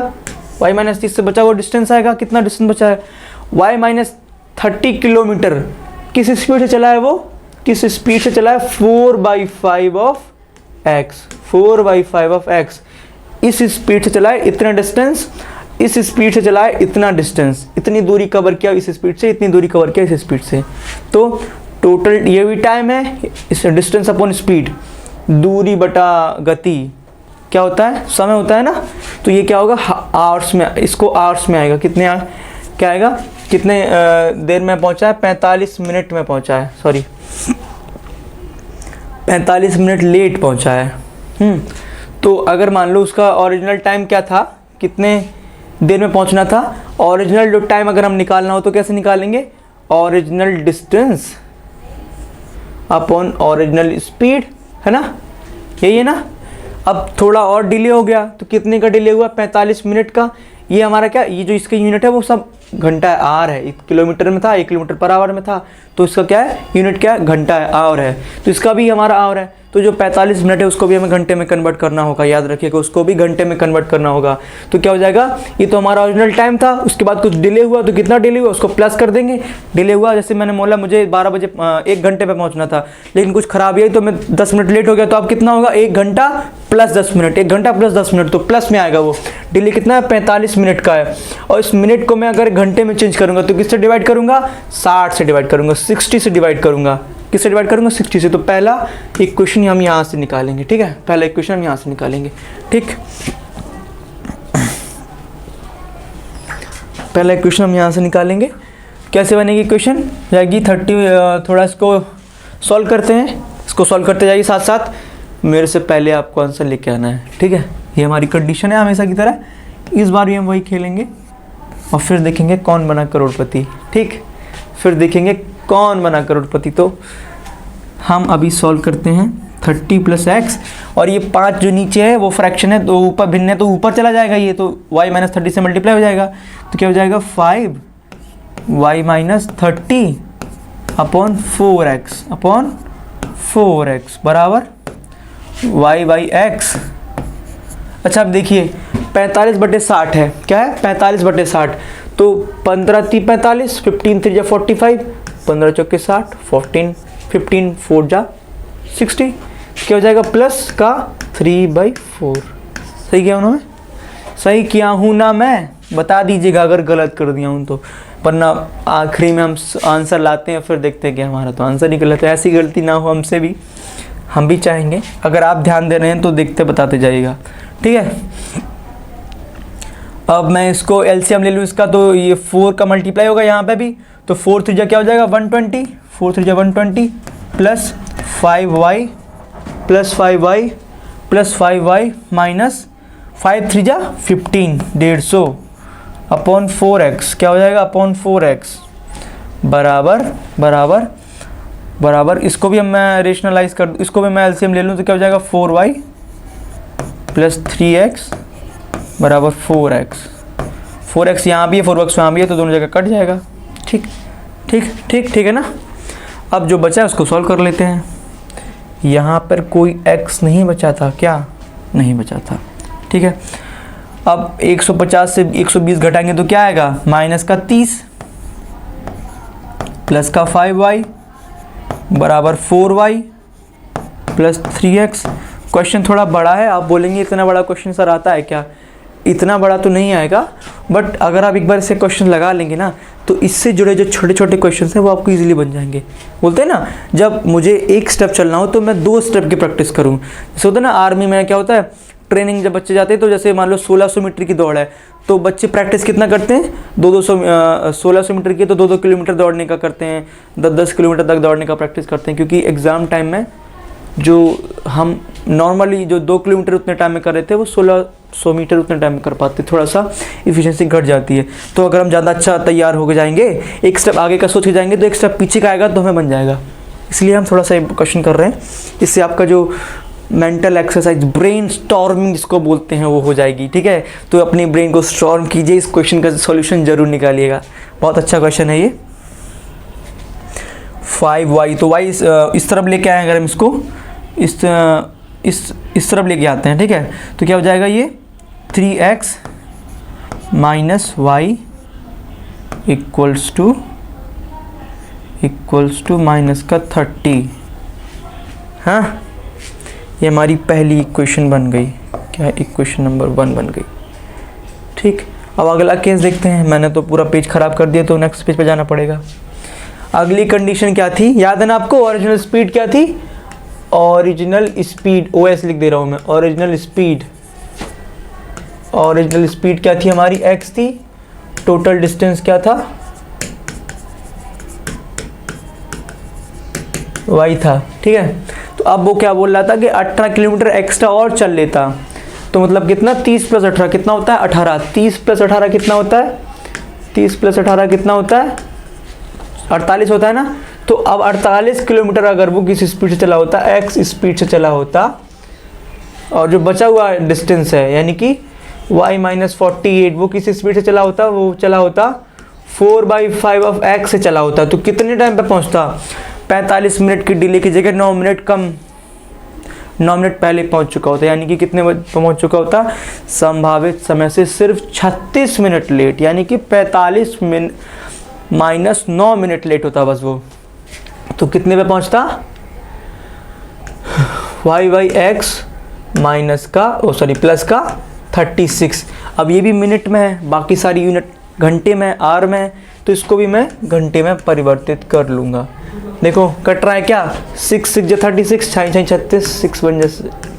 y - 30 से बचा हुआ डिस्टेंस आएगा, कितना डिस्टेंस बचा है, y - 30 किलोमीटर किस स्पीड से चला है, वो किस स्पीड से चला है, 4/5 ऑफ x, 4/5 ऑफ x, इस स्पीड से चला है इतना डिस्टेंस, इस स्पीड से चला है इतना डिस्टेंस, इतनी दूरी कवर किया इस स्पीड से, इतनी दूरी कवर किया इस स्पीड से। तो टोटल ये भी टाइम है, इस डिस्टेंस अपॉन स्पीड, दूरी बटा गति क्या होता है, समय होता है ना। तो ये क्या होगा, आवर्स में, इसको आवर्स में आएगा, कितने क्या आएगा, कितने देर में पहुंचा है, 45 मिनट में पहुंचा है, सॉरी 45 मिनट लेट पहुंचा है। तो अगर मान लो उसका ओरिजिनल टाइम क्या था, कितने देर में पहुंचना था, ओरिजिनल जो टाइम अगर हम निकालना हो तो कैसे निकालेंगे, original distance upon original speed, है ना, यही है ना। अब थोड़ा और डिले हो गया तो कितने का डिले हुआ, 45 मिनट का। ये हमारा क्या, ये जो इसका यूनिट है वो सब घंटा है, आर है, किलोमीटर में था, 1 किलोमीटर पर आवर में था, तो इसका क्या है, यूनिट क्या है, घंटा है, आवर है, तो इसका भी हमारा आवर है। तो जो 45 मिनट है उसको भी हमें घंटे में कन्वर्ट करना होगा, याद रखिएगा, उसको भी घंटे में कन्वर्ट करना होगा। तो क्या हो जाएगा, ये तो हमारा ओरिजिनल टाइम था, उसके बाद कुछ डिले हुआ, तो कितना डिले हुआ उसको प्लस कर देंगे। डिले हुआ जैसे मैंने बोला मुझे 12 बजे 1 घंटे पे पहुंचना था, लेकिन कुछ खराबी आई तो मैं 10 मिनट लेट हो गया, तो अब कितना होगा, 1 घंटा प्लस 10 मिनट, 1 घंटा प्लस 10 मिनट, तो प्लस में आएगा वो। डिले कितना है, 45 मिनट का है, और इस मिनट को मैं अगर घंटे में चेंज करूंगा तो किससे डिवाइड करूंगा, 60 से डिवाइड करूंगा, 60 से डिवाइड करूंगा, किससे डिवाइड करूंगा, 60 से। तो पहला इक्वेशन हम यहाँ से निकालेंगे, ठीक है, पहला इक्वेशन हम यहाँ से निकालेंगे, ठीक, पहला इक्वेशन हम यहाँ से निकालेंगे। कैसे बनेगी इक्वेशन, जाएगी 30, थोड़ा इसको सॉल्व करते हैं, इसको सॉल्व करते जाइए साथ साथ, मेरे से पहले आपको आंसर लेके आना है, ठीक है। ये हमारी कंडीशन है हमेशा की तरह, इस बार भी हम वही खेलेंगे और फिर देखेंगे कौन बना करोड़पति, ठीक, फिर देखेंगे कौन बना करोड़पति। तो हम अभी सॉल्व करते हैं 30 + x, और ये 5 जो नीचे है वो फ्रैक्शन है, तो ऊपर भिन्न है तो ऊपर चला जाएगा, ये तो y - 30 से मल्टीप्लाई हो जाएगा, तो क्या हो जाएगा 5y - 30 अपॉन 4x बराबर y/x। अच्छा अब देखिए 45/60 है, क्या है 45/60, तो 15 × 3 = 45, 15 × 3 = 45, 15 × 4 = 60, 14 15 4 = 60, क्या हो जाएगा प्लस का 3/4। सही किया उन्होंने, सही किया हूँ ना मैं, बता दीजिएगा अगर गलत कर दिया हूँ तो। वरना आखिरी में हम आंसर लाते हैं फिर देखते हैं कि हमारा तो आंसर ही गलत है। ऐसी गलती ना हो हमसे भी, हम भी चाहेंगे। अगर आप ध्यान दे रहे हैं तो देखते बताते जाइएगा, ठीक है। अब मैं इसको एलसीएम ले लूँ इसका, तो ये 4 का मल्टीप्लाई होगा यहाँ पे भी, तो 4 3 क्या हो जाएगा 120, 4 3 120 plus 5y plus 5y minus 5 3 15, 150 upon 4x क्या हो जाएगा अपॉन 4x बराबर इसको भी मैं रेशनलाइज कर दूँ, इसको भी मैं एलसीएम ले लूँ तो क्या हो जाएगा 4y प्लस 3x बराबर 4x यहाँ भी है 4x यहाँ भी है, तो दोनों जगह कट जाएगा। ठीक है ना। अब जो बचा है उसको सॉल्व कर लेते हैं। यहाँ पर कोई x नहीं बचा था क्या? नहीं बचा था, ठीक है। अब 150 से 120 घटाएंगे तो क्या आएगा माइनस का 30 प्लस का 5y बराबर 4y प्लस 3x। क्वेश्चन थोड़ा बड़ा है, आप बोलेंगे इतना बड़ा क्वेश्चन सर आता है क्या? इतना बड़ा तो नहीं आएगा, बट अगर आप एक बार इसे क्वेश्चन लगा लेंगे ना तो इससे जुड़े जो छोटे छोटे क्वेश्चन हैं वो आपको इजीली बन जाएंगे। बोलते हैं ना जब मुझे एक स्टेप चलना हो तो मैं 2 स्टेप की प्रैक्टिस करूँ। जैसे होता है ना आर्मी में क्या होता है, ट्रेनिंग जब बच्चे जाते हैं तो जैसे मान लो 1600 मीटर की दौड़ है तो बच्चे प्रैक्टिस कितना करते हैं 1600 मीटर की तो 2-2 किलोमीटर दौड़ने का करते हैं, 10-10 किलोमीटर तक दौड़ने का प्रैक्टिस करते हैं, क्योंकि एग्ज़ाम टाइम में जो हम नॉर्मली जो 2 किलोमीटर उतने टाइम में कर रहे थे वो 1600 मीटर उतने टाइम में कर पाते, थोड़ा सा इफिशिएंसी घट जाती है। तो अगर हम ज़्यादा अच्छा तैयार होकर जाएंगे, एक स्टेप आगे का सोच के जाएंगे तो एक स्टेप पीछे का आएगा तो हमें बन जाएगा। इसलिए हम थोड़ा सा क्वेश्चन कर रहे हैं, इससे आपका जो मेंटल एक्सरसाइज ब्रेन स्टॉर्मिंग जिसको बोलते हैं वो हो जाएगी, ठीक है। तो अपनी ब्रेन को स्टॉर्म कीजिए, इस क्वेश्चन का सॉल्यूशन जरूर निकालिएगा। बहुत अच्छा क्वेश्चन है ये। 5y तो y इस तरफ लेके आए, अगर हम इसको इस तरफ लेके आते हैं, ठीक है, तो क्या हो जाएगा ये 3x minus y equals to minus का 30। हाँ, ये हमारी पहली इक्वेशन बन गई, क्या इक्वेशन नंबर 1 बन गई, ठीक। अब अगला केस देखते हैं। मैंने तो पूरा पेज ख़राब कर दिया तो नेक्स्ट पेज पे जाना पड़ेगा। अगली कंडीशन क्या थी, याद है ना आपको? ओरिजिनल स्पीड क्या थी? ओरिजिनल स्पीड, OS लिख दे रहा हूँ मैं। ओरिजिनल स्पीड क्या थी हमारी? x थी। टोटल डिस्टेंस क्या था? y था, ठीक है। तो अब वो क्या बोल रहा था कि 18 किलोमीटर एक्स्ट्रा और चल लेता, तो मतलब कितना 30 प्लस 18 कितना होता है 18। 30 प्लस 18 कितना होता है? 30 प्लस 18 कितना होता है? 48 होता है ना। तो अब 48 किलोमीटर अगर वो किस स्पीड से चला होता, x स्पीड से चला होता, और जो बचा हुआ डिस्टेंस है यानी कि y माइनस 48 वो किस स्पीड से चला होता? वो चला होता 4/5 ऑफ x से चला होता, तो कितने टाइम पे पहुंचता? 45 मिनट की डिले की जगह 9 मिनट पहले पहुंच चुका होता, यानी कि कितने बजे पहुंच चुका होता? संभावित समय से सिर्फ 36 मिनट लेट, यानी कि 45 मिनट माइनस 9 मिनट लेट होता बस वो। तो कितने पे पहुंचता? y/x माइनस का प्लस का 36। अब ये भी मिनट में है, बाकी सारी यूनिट घंटे में, आर में, तो इसको भी मैं घंटे में परिवर्तित कर लूँगा। देखो कट रहा है क्या? 6 6 जा 36, 6 6 36, 6 1 जा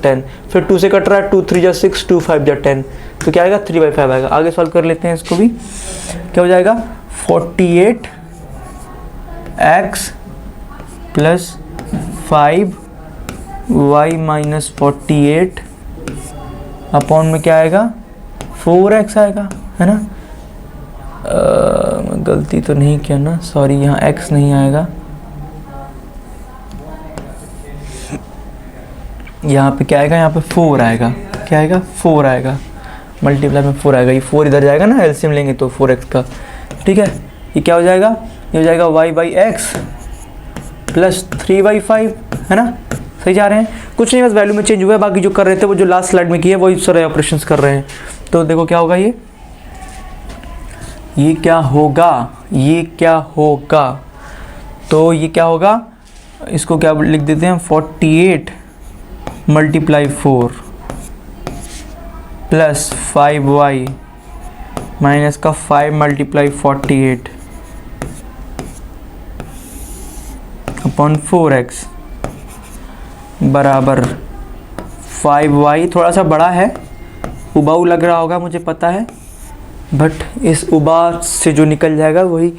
10, फिर 2 से कट रहा है, 2 3 जा 6, 2 5 जा 10, तो क्या आएगा 3/5 आएगा। आगे सॉल्व कर लेते हैं इसको भी। क्या हो जाएगा 48x plus 5y minus 48 upon में क्या आएगा 4x आएगा, है ना। गलती तो नहीं किया ना, सॉरी, यहाँ x नहीं आएगा, यहाँ पे क्या आएगा? यहाँ पे 4 आएगा। क्या आएगा? 4 आएगा, मल्टीप्लाई में 4 आएगा। ये 4 इधर जाएगा ना, एलसीएम लेंगे तो 4x का, ठीक है। ये क्या हो जाएगा? ये हो जाएगा y/x प्लस 3/5, है ना। सही जा रहे हैं, कुछ नहीं, बस वैल्यू में चेंज हुआ है। बाकी जो कर रहे थे वो जो लास्ट स्लाइड में किए वही सारे ऑपरेशंस कर रहे हैं। तो देखो क्या होगा, ये क्या होगा, तो ये क्या होगा, इसको क्या लिख देते हैं 48 मल्टीप्लाई 4 प्लस 5y माइनस का 5 मल्टीप्लाई 48 अपॉन 4x बराबर 5y। थोड़ा सा बड़ा है, उबाऊ लग रहा होगा मुझे पता है, बट इस उबा से जो निकल जाएगा वही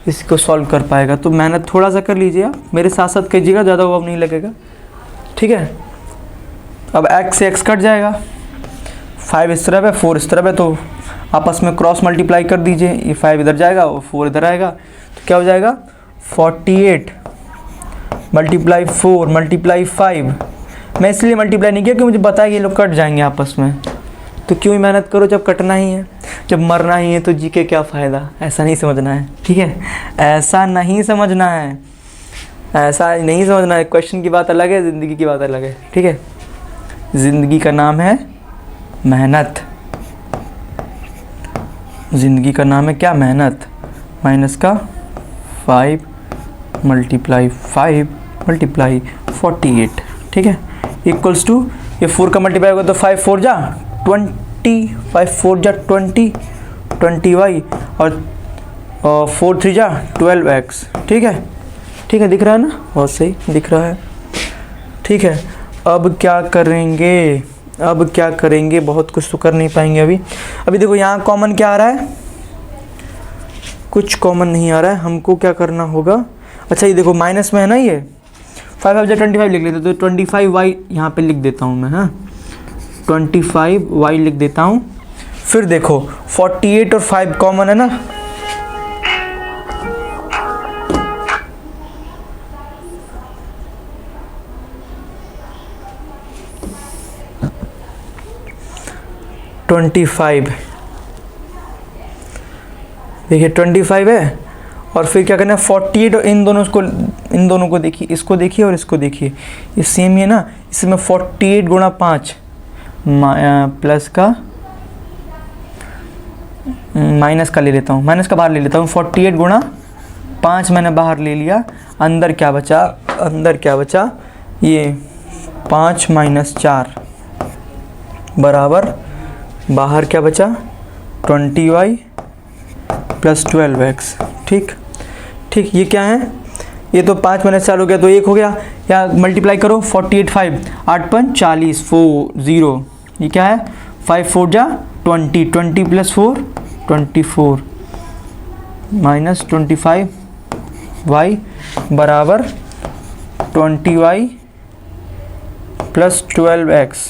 इसको सॉल्व कर पाएगा। तो मेहनत थोड़ा सा कर लीजिए, आप मेरे साथ साथ कीजिएगा, ज़्यादा उबाऊ नहीं लगेगा, ठीक है। अब x से x कट जाएगा, 5 इस तरफ है 4 इस तरफ है, तो आपस में क्रॉस मल्टीप्लाई कर दीजिए, ये 5 इधर जाएगा और 4 इधर आएगा, तो क्या हो जाएगा 48 मल्टीप्लाई 4 मल्टीप्लाई 5। मैं इसलिए मल्टीप्लाई नहीं किया कि मुझे पता है ये लोग कट जाएंगे आपस में, तो क्यों ही मेहनत करो जब कटना ही है, जब मरना ही है तो जी के क्या फ़ायदा। ऐसा नहीं समझना है, ठीक है, ऐसा नहीं समझना है, ऐसा नहीं समझना है। क्वेश्चन की बात अलग है, ज़िंदगी की बात अलग है, ठीक है। ज़िंदगी का नाम है मेहनत, ज़िंदगी का नाम है क्या, मेहनत। माइनस का 5 मल्टीप्लाई 5 मल्टीप्लाई 48, ठीक है, इक्वल्स टू, ये 4 का मल्टीप्लाई होगा तो 5 4 जा 20, 5 4 जा 20 20y और 4 3 जा 12x, ठीक है, ठीक है, दिख रहा है ना, बहुत सही दिख रहा है, ठीक है। अब क्या करेंगे, अब क्या करेंगे, बहुत कुछ तो कर नहीं पाएंगे अभी। अभी देखो यहाँ कॉमन क्या आ रहा है, कुछ कॉमन नहीं आ रहा है, हमको क्या करना होगा। अच्छा ये देखो माइनस में है ना, ये 5 5 25 लिख लेते, तो 25y यहाँ पे लिख देता हूँ मैं, हाँ 25y लिख देता हूँ। फिर देखो 48 और 5 कॉमन है ना, देखिए 25 है, और फिर क्या करना है 48, और इन दोनों को देखिए, इसको देखिए और इसको देखिए, ये सेम ही है ना। इसमें 48 गुणा 5 प्लस का माइनस का ले लेता हूँ, माइनस का बाहर ले लेता हूँ। 48 गुणा 5 मैंने बाहर ले लिया, अंदर क्या बचा, अंदर क्या बचा, ये 5 माइनस 4 बराबर, बाहर क्या बचा 20y प्लस 12x, ठीक ठीक। ये क्या है, ये तो 5 माइनस 4 हो गया तो 1 हो गया, या मल्टीप्लाई करो 48 5 8 5 40 4 0, ये क्या है 5 4 जा 20 20 प्लस 4 24 माइनस 25y बराबर 20y प्लस 12x।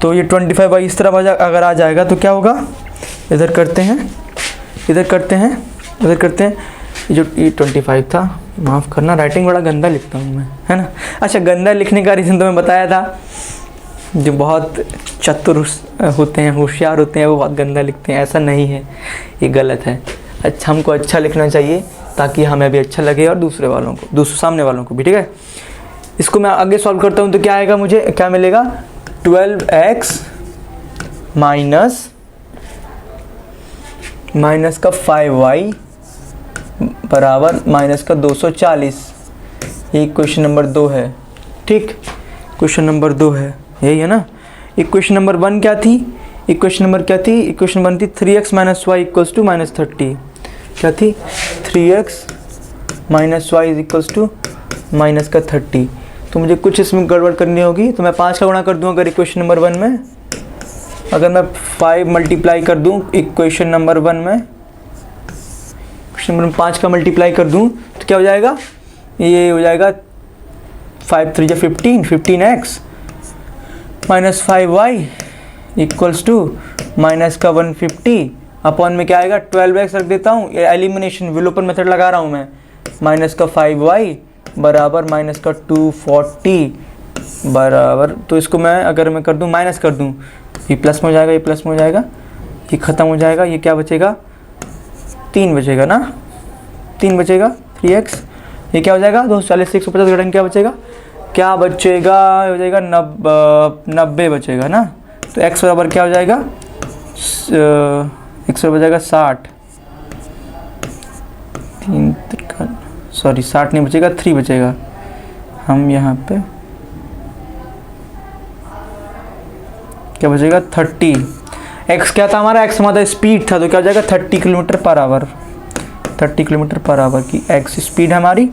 तो ये 25y इस तरह अगर आ जाएगा तो क्या होगा, इधर करते हैं, इधर करते हैं, इधर करते हैं। ये जो ये 25 था, माफ़ करना राइटिंग बड़ा गंदा लिखता हूँ मैं, है ना। अच्छा गंदा लिखने का रीज़न तो मैं बताया था, जो बहुत चतुर होते हैं, होशियार होते हैं, वो बहुत गंदा लिखते हैं, ऐसा नहीं है, ये गलत है। अच्छा हमको अच्छा लिखना चाहिए ताकि हमें भी अच्छा लगे और दूसरे वालों को, सामने वालों को भी, ठीक है। इसको मैं आगे सॉल्व करता हूँ तो क्या आएगा, मुझे क्या मिलेगा 12x माइनस का 5y बराबर माइनस का 240। ये क्वेश्चन नंबर 2 है, ठीक, क्वेश्चन नंबर 2 है, यही है ना। इक्वेशन नंबर 1 क्या थी, इक्वेशन नंबर क्या थी, इक्वेशन 1 थी 3x minus y equals to minus 30। क्या थी 3x minus y is equals to minus का 30। तो मुझे कुछ इसमें गड़बड़ करनी होगी, तो मैं 5 का गुणा कर दूँ अगर इक्वेशन नंबर 1 में, अगर मैं 5 मल्टीप्लाई कर दूँ इक्वेशन नंबर 1 में, इक्वेशन नंबर 5 का मल्टीप्लाई कर दूँ तो क्या हो जाएगा, ये हो जाएगा 5 3 15 15x minus 5y equals to minus का 150 अपॉन में क्या आएगा 12x रख देता हूँ, एलिमिनेशन विलोपन मेथड लगा रहा हूँ मैं, माइनस का 5y बराबर माइनस का 240 बराबर, तो इसको मैं अगर मैं कर दूँ माइनस कर दूँ, ये प्लस में हो जाएगा, ये प्लस में हो जाएगा, ये ख़त्म हो जाएगा, ये क्या बचेगा 3 बचेगा ना, 3 बचेगा 3x, ये क्या हो जाएगा 240 से 150 घटाएंगे क्या बचेगा, क्या बचेगा, हो जाएगा 90 बचेगा ना। तो x बराबर क्या हो जाएगा, x बराबर जाएगा 60, 60 नहीं बचेगा 3 बचेगा। हम यहाँ पे क्या बचेगा 30, x क्या था हमारा, x हमारा स्पीड था, तो क्या हो जाएगा 30 kilometre per hour, 30 kilometre per hour की x स्पीड है हमारी।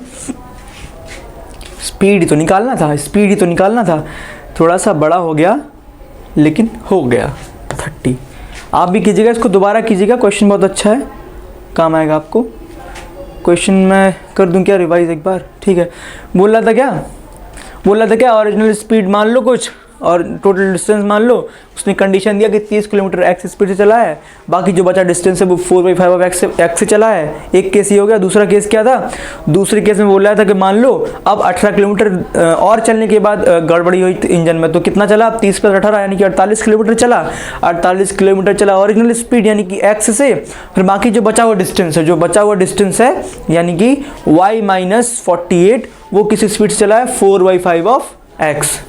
स्पीड ही तो निकालना था, स्पीड ही तो निकालना था। थोड़ा सा बड़ा हो गया लेकिन हो गया 30। आप भी कीजिएगा, इसको दोबारा कीजिएगा, क्वेश्चन बहुत अच्छा है, काम आएगा आपको। क्वेश्चन मैं कर दूं क्या रिवाइज एक बार? ठीक है। बोल रहा था क्या ओरिजिनल स्पीड मान लो कुछ और टोटल डिस्टेंस मान लो। उसने कंडीशन दिया कि 30 किलोमीटर एक्स स्पीड से चला है, बाकी जो बचा डिस्टेंस है वो 4/5 ऑफ एक्स से चला है। एक केस ये हो गया। दूसरा केस क्या था? दूसरे केस में बोल रहा था कि मान लो अब 18 किलोमीटर और चलने के बाद गड़बड़ी हुई इंजन में, तो कितना चला? अब 30 + 18 यानी कि 48 किलोमीटर चला। 48 किलोमीटर चला ओरिजिनल स्पीड यानी कि एक्स से। फिर बाकी जो बचा हुआ डिस्टेंस है, यानी कि y - 48 वो किस स्पीड से चला है? 4/5 ऑफ एक्स।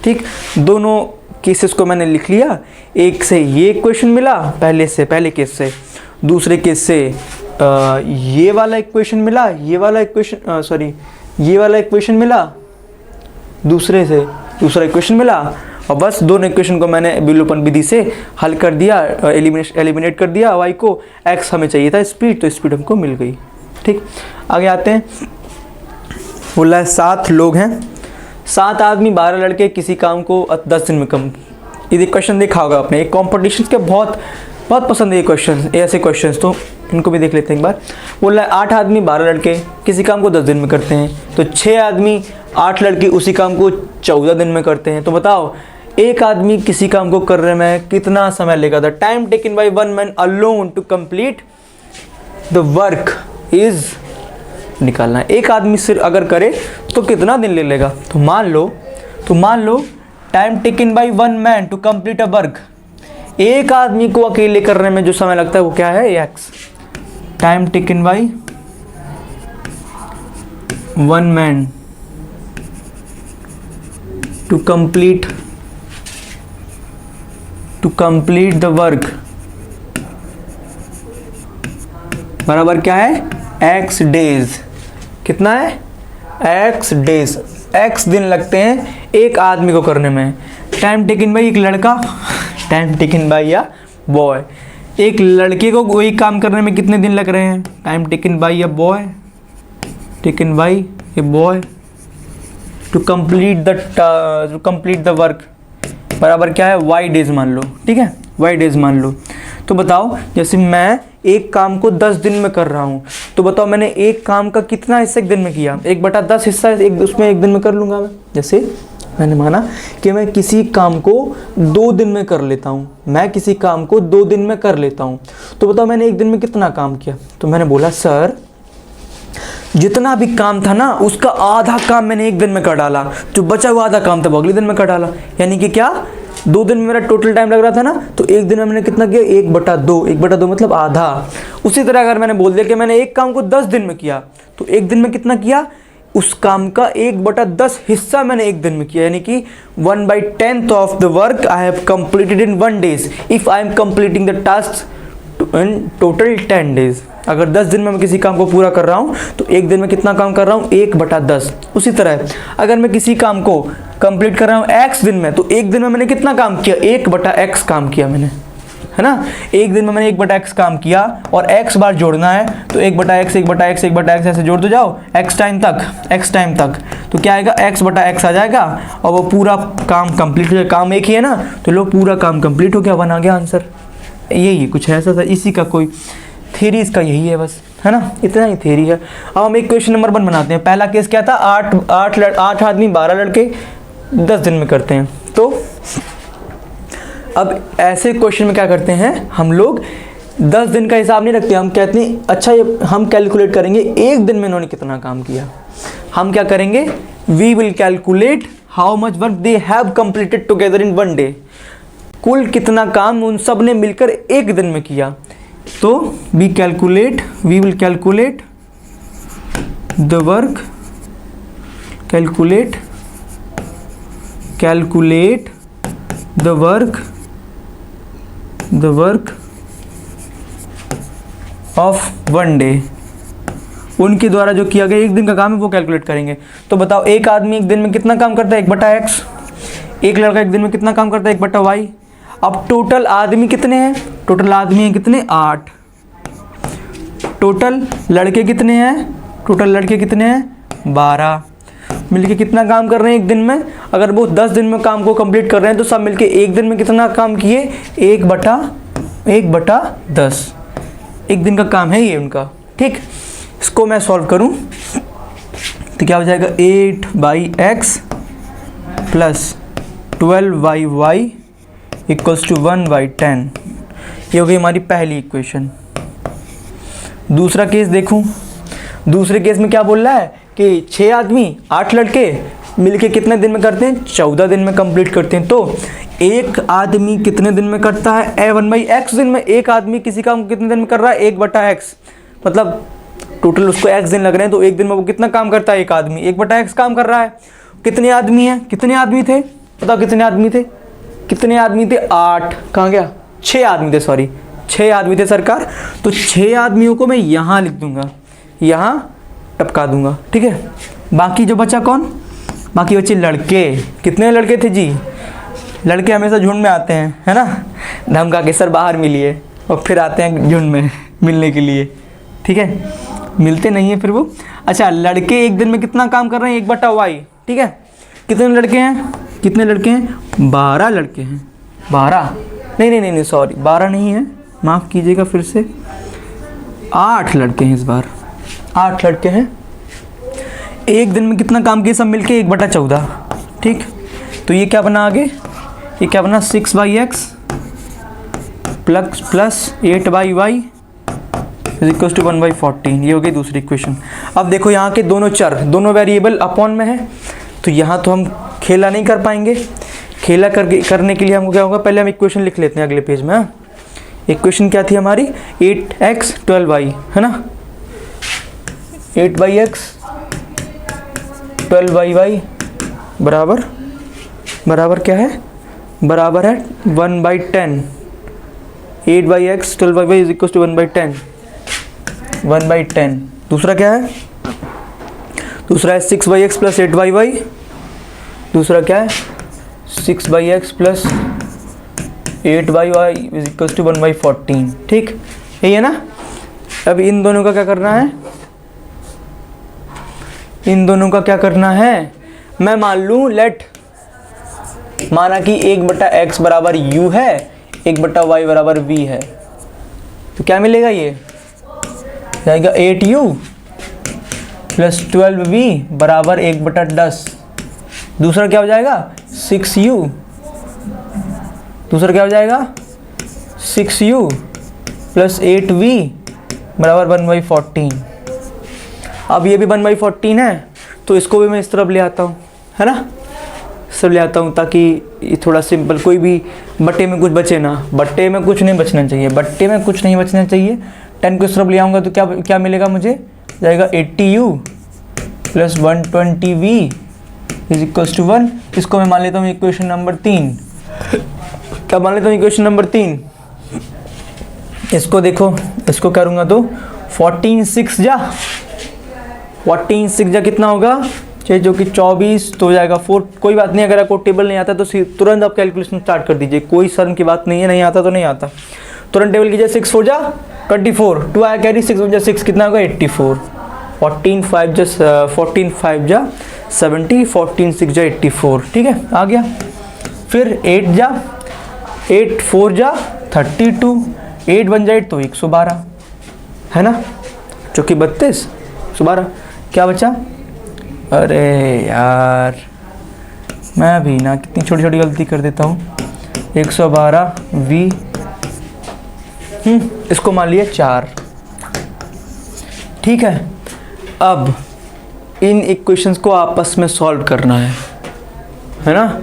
ठीक, दोनों केसेस को मैंने लिख लिया। एक से ये क्वेश्चन मिला पहले केस से, दूसरे केस से ये वाला इक्वेशन मिला, ये वाला इक्वेशन मिला, दूसरे से दूसरा इक्वेशन मिला, और बस दोनों इक्वेशन को मैंने विलोपन विधि से हल कर दिया, एलिमिनेट कर दिया y को। x हमें चाहिए था स्पीड, तो स्पीड हमको मिल गई। ठीक, आगे आते हैं। बोला है 7 लोग हैं, 7 आदमी 12 लड़के किसी काम को 10 दिन में कम। ये क्वेश्चन देखा होगा आपने, एक कॉम्पिटिशन के बहुत पसंद है ये क्वेश्चन, ऐसे क्वेश्चन, तो इनको भी देख लेते हैं एक बार। बोल रहा है 8 आदमी 12 लड़के किसी काम को 10 दिन में करते हैं, तो 6 आदमी 8 लड़के उसी काम को 14 दिन में करते हैं। तो बताओ एक आदमी किसी काम को करने में कितना समय लेगा? The time taken by one man alone to complete the work is निकालना है। एक आदमी सिर्फ अगर करे तो कितना दिन ले लेगा? तो मान लो time taken by one man to complete a work, एक आदमी को अकेले करने में जो समय लगता है वो क्या है? X. Time taken by one man to complete the work बराबर क्या है? X days. कितना है? एक्स डेज, एक्स दिन लगते हैं एक आदमी को करने में। टाइम टेकन बाय एक लड़का, टाइम टेकन बाय या बॉय, एक लड़के को वही काम करने में कितने दिन लग रहे हैं? टाइम टेकन बाय या boy, taken by a boy to complete the work बराबर क्या है? वाई डेज मान लो। ठीक है, वाई डेज मान लो। तो बताओ जैसे मैं एक काम को 10 दिन में कर रहा हूँ, तो बताओ मैंने एक काम का कितना हिस्सा एक दिन में किया? 1/10 हिस्सा उसमें एक दिन में कर लूँगा मैं। जैसे मैंने माना कि मैं किसी काम को 2 दिन में कर लेता हूँ, तो बताओ मैंने एक दिन में कितना काम किया? तो मैंने बोला सर जितना भी काम था ना उसका आधा काम मैंने एक दिन में कर डाला, जो बचा हुआ आधा काम था वो अगले दिन में कर डाला। यानी कि क्या? 2 दिन में मेरा टोटल टाइम लग रहा था ना, तो एक दिन में मैंने कितना किया? 1/2 मतलब आधा। उसी तरह अगर मैंने बोल दिया कि मैंने एक काम को 10 दिन में किया, तो एक दिन में कितना किया? उस काम का 1/10 हिस्सा मैंने एक दिन में किया, यानी कि 1/10 of the work I have completed in 1 days if I am completing the task in total 10 days. अगर 10 दिन में मैं किसी काम को पूरा कर रहा हूँ तो एक दिन में कितना काम कर रहा हूँ? 1/10। उसी तरह अगर मैं किसी काम को कंप्लीट कर रहा हूँ x दिन में, तो एक दिन में मैंने कितना काम किया? 1/x काम किया मैंने, है ना। एक दिन में मैंने 1/x काम किया और x बार जोड़ना है, तो 1/x ऐसे जोड़ दो जाओ x टाइम तक, तो क्या आएगा? x/x आ जाएगा और वो पूरा काम कंप्लीट हो जाएगा। काम एक ही है ना, तो लो पूरा काम कंप्लीट हो गया, 1 आ गया आंसर। यही कुछ ऐसा था, इसी का कोई थ्योरी इसका यही है बस, है ना, इतना ही थ्योरी है। अब हम एक क्वेश्चन नंबर 1 बनाते हैं। पहला केस क्या था? 8 आदमी 12 लड़के 10 दिन में करते हैं। तो अब ऐसे क्वेश्चन में क्या करते हैं हम लोग? 10 दिन का हिसाब नहीं रखते, हम कहते हैं अच्छा ये हम कैलकुलेट करेंगे एक दिन में इन्होंने कितना काम किया। हम क्या करेंगे? We will calculate how much work they have completed together in 1 day. कुल कितना काम उन सब ने मिलकर एक दिन में किया। तो we will calculate the work, calculate the work of 1 day. उनके द्वारा जो किया गया एक दिन का काम है वो कैलकुलेट करेंगे। तो बताओ एक आदमी एक दिन में कितना काम करता है? 1/x। एक लड़का एक दिन में कितना काम करता है? 1/y। अब टोटल आदमी कितने हैं? टोटल आदमी हैं कितने? 8। टोटल लड़के कितने हैं? 12। मिलके कितना काम कर रहे हैं एक दिन में? अगर वो 10 दिन में काम को कंप्लीट कर रहे हैं तो सब मिलके एक दिन में कितना काम किए? 1/10 एक दिन का काम है ये उनका। ठीक, इसको मैं सॉल्व करूं तो क्या हो जाएगा? 8/x plus 12y equals to 1/10। ये हो गई हमारी पहली इक्वेशन। दूसरा केस देखूं, दूसरे केस में क्या बोल रहा है कि 6 आदमी 8 लड़के मिलके कितने दिन में करते हैं? 14 दिन में कंप्लीट करते हैं। तो एक आदमी कितने दिन में करता है? 1/x दिन में। एक आदमी किसी काम को कितने दिन में कर रहा है? 1/x, मतलब टोटल उसको x दिन लग रहे हैं, तो एक दिन में वो कितना काम करता है? एक आदमी 1/x काम कर रहा है। कितने आदमी हैं? कितने आदमी थे बताओ? कितने आदमी थे? कितने आदमी थे? 8। कहाँ गया? 6 आदमी थे, सॉरी 6 आदमी थे सरकार। तो 6 आदमियों को मैं यहाँ लिख दूंगा, यहाँ टपका दूंगा। ठीक है, बाकी जो बचा कौन? बाकी बचे लड़के। कितने लड़के थे जी? लड़के हमेशा झुंड में आते हैं, है ना? धमका के सर बाहर मिलिए, और फिर आते हैं झुंड में मिलने के लिए। ठीक है, मिलते नहीं है फिर वो। अच्छा, लड़के एक दिन में कितना काम कर रहे हैं? 1/y। ठीक है, कितने लड़के हैं? कितने लड़के हैं? 12 लड़के हैं। 12 नहीं सॉरी 12 नहीं है, माफ़ कीजिएगा फिर से, 8 लड़के हैं इस बार। 8 लड़के हैं। एक दिन में कितना काम किया सब मिलके? 1/14। ठीक, तो ये क्या बना आगे? ये क्या बना? 6/x plus 8/y is equal to 1/14। ये हो गई दूसरी इक्वेशन। अब देखो यहाँ के दोनों चर, दोनों वेरिएबल अपॉन में है, तो यहाँ तो हम खेला नहीं कर पाएंगे। खेला करने के लिए हमको क्या होगा? पहले हम इक्वेशन लिख लेते हैं अगले पेज में। हाँ, इक्वेशन क्या थी हमारी? 8x 12y, है ना? 8/x 12y बराबर क्या है? बराबर है 1/10। 8/x 12y is equal to 1/10। 1/10। दूसरा क्या है? दूसरा है 6/x प्लस 8/y। दूसरा क्या है? 6/x plus 8/y is equal to 1/14। ठीक, यही है ना? अब इन दोनों का क्या करना है? इन दोनों का क्या करना है? मैं मान लूँ, माना कि 1/x बराबर u है, 1/y बराबर v है, तो क्या मिलेगा? ये जाएगा 8u प्लस 12v बराबर 1/10। दूसरा क्या हो जाएगा? 6u। दूसरा क्या हो जाएगा? 6u प्लस 8v बराबर 1/14। अब ये भी 1/14 है, तो इसको भी मैं इस तरफ ले आता हूँ, है ना? सब ले आता हूँ ताकि ये थोड़ा सिंपल, कोई भी बट्टे में कुछ बचे ना। बट्टे में कुछ नहीं बचना चाहिए, बट्टे में कुछ नहीं बचना चाहिए। 10 को इस तरफ ले आऊँगा तो क्या मिलेगा मुझे? जाएगा 80u plus 120v is equals to 1। इसको मैं मान लेता हूँ इक्वेशन नंबर 3। क्या मान लेता हूँ? Equation number 3। इसको देखो, इसको करूँगा तो 14 6 जा कितना होगा? जो कि 24, तो हो जाएगा 4। कोई बात नहीं, अगर आपको टेबल नहीं आता तो तुरंत आप कैलकुलेशन स्टार्ट कर दीजिए, कोई शर्म की बात नहीं है। नहीं आता तो नहीं आता, तुरंत टेबल कीजिए। 6 4 जा 24, 2 आया कैरी, 6 1 6 कितना होगा? 84। 14 5 जा 70, 14 6 जा 84। ठीक है, आ गया। फिर 8 4 जा 32, 8 1 जा 8 तो 112, है ना? जो कि 32 112। क्या बचा? अरे यार, मैं भी ना कितनी छोटी छोटी गलती कर देता हूँ। 112v, इसको मान लिया 4। ठीक है, अब इन इक्वेशंस को आपस में सॉल्व करना है ना?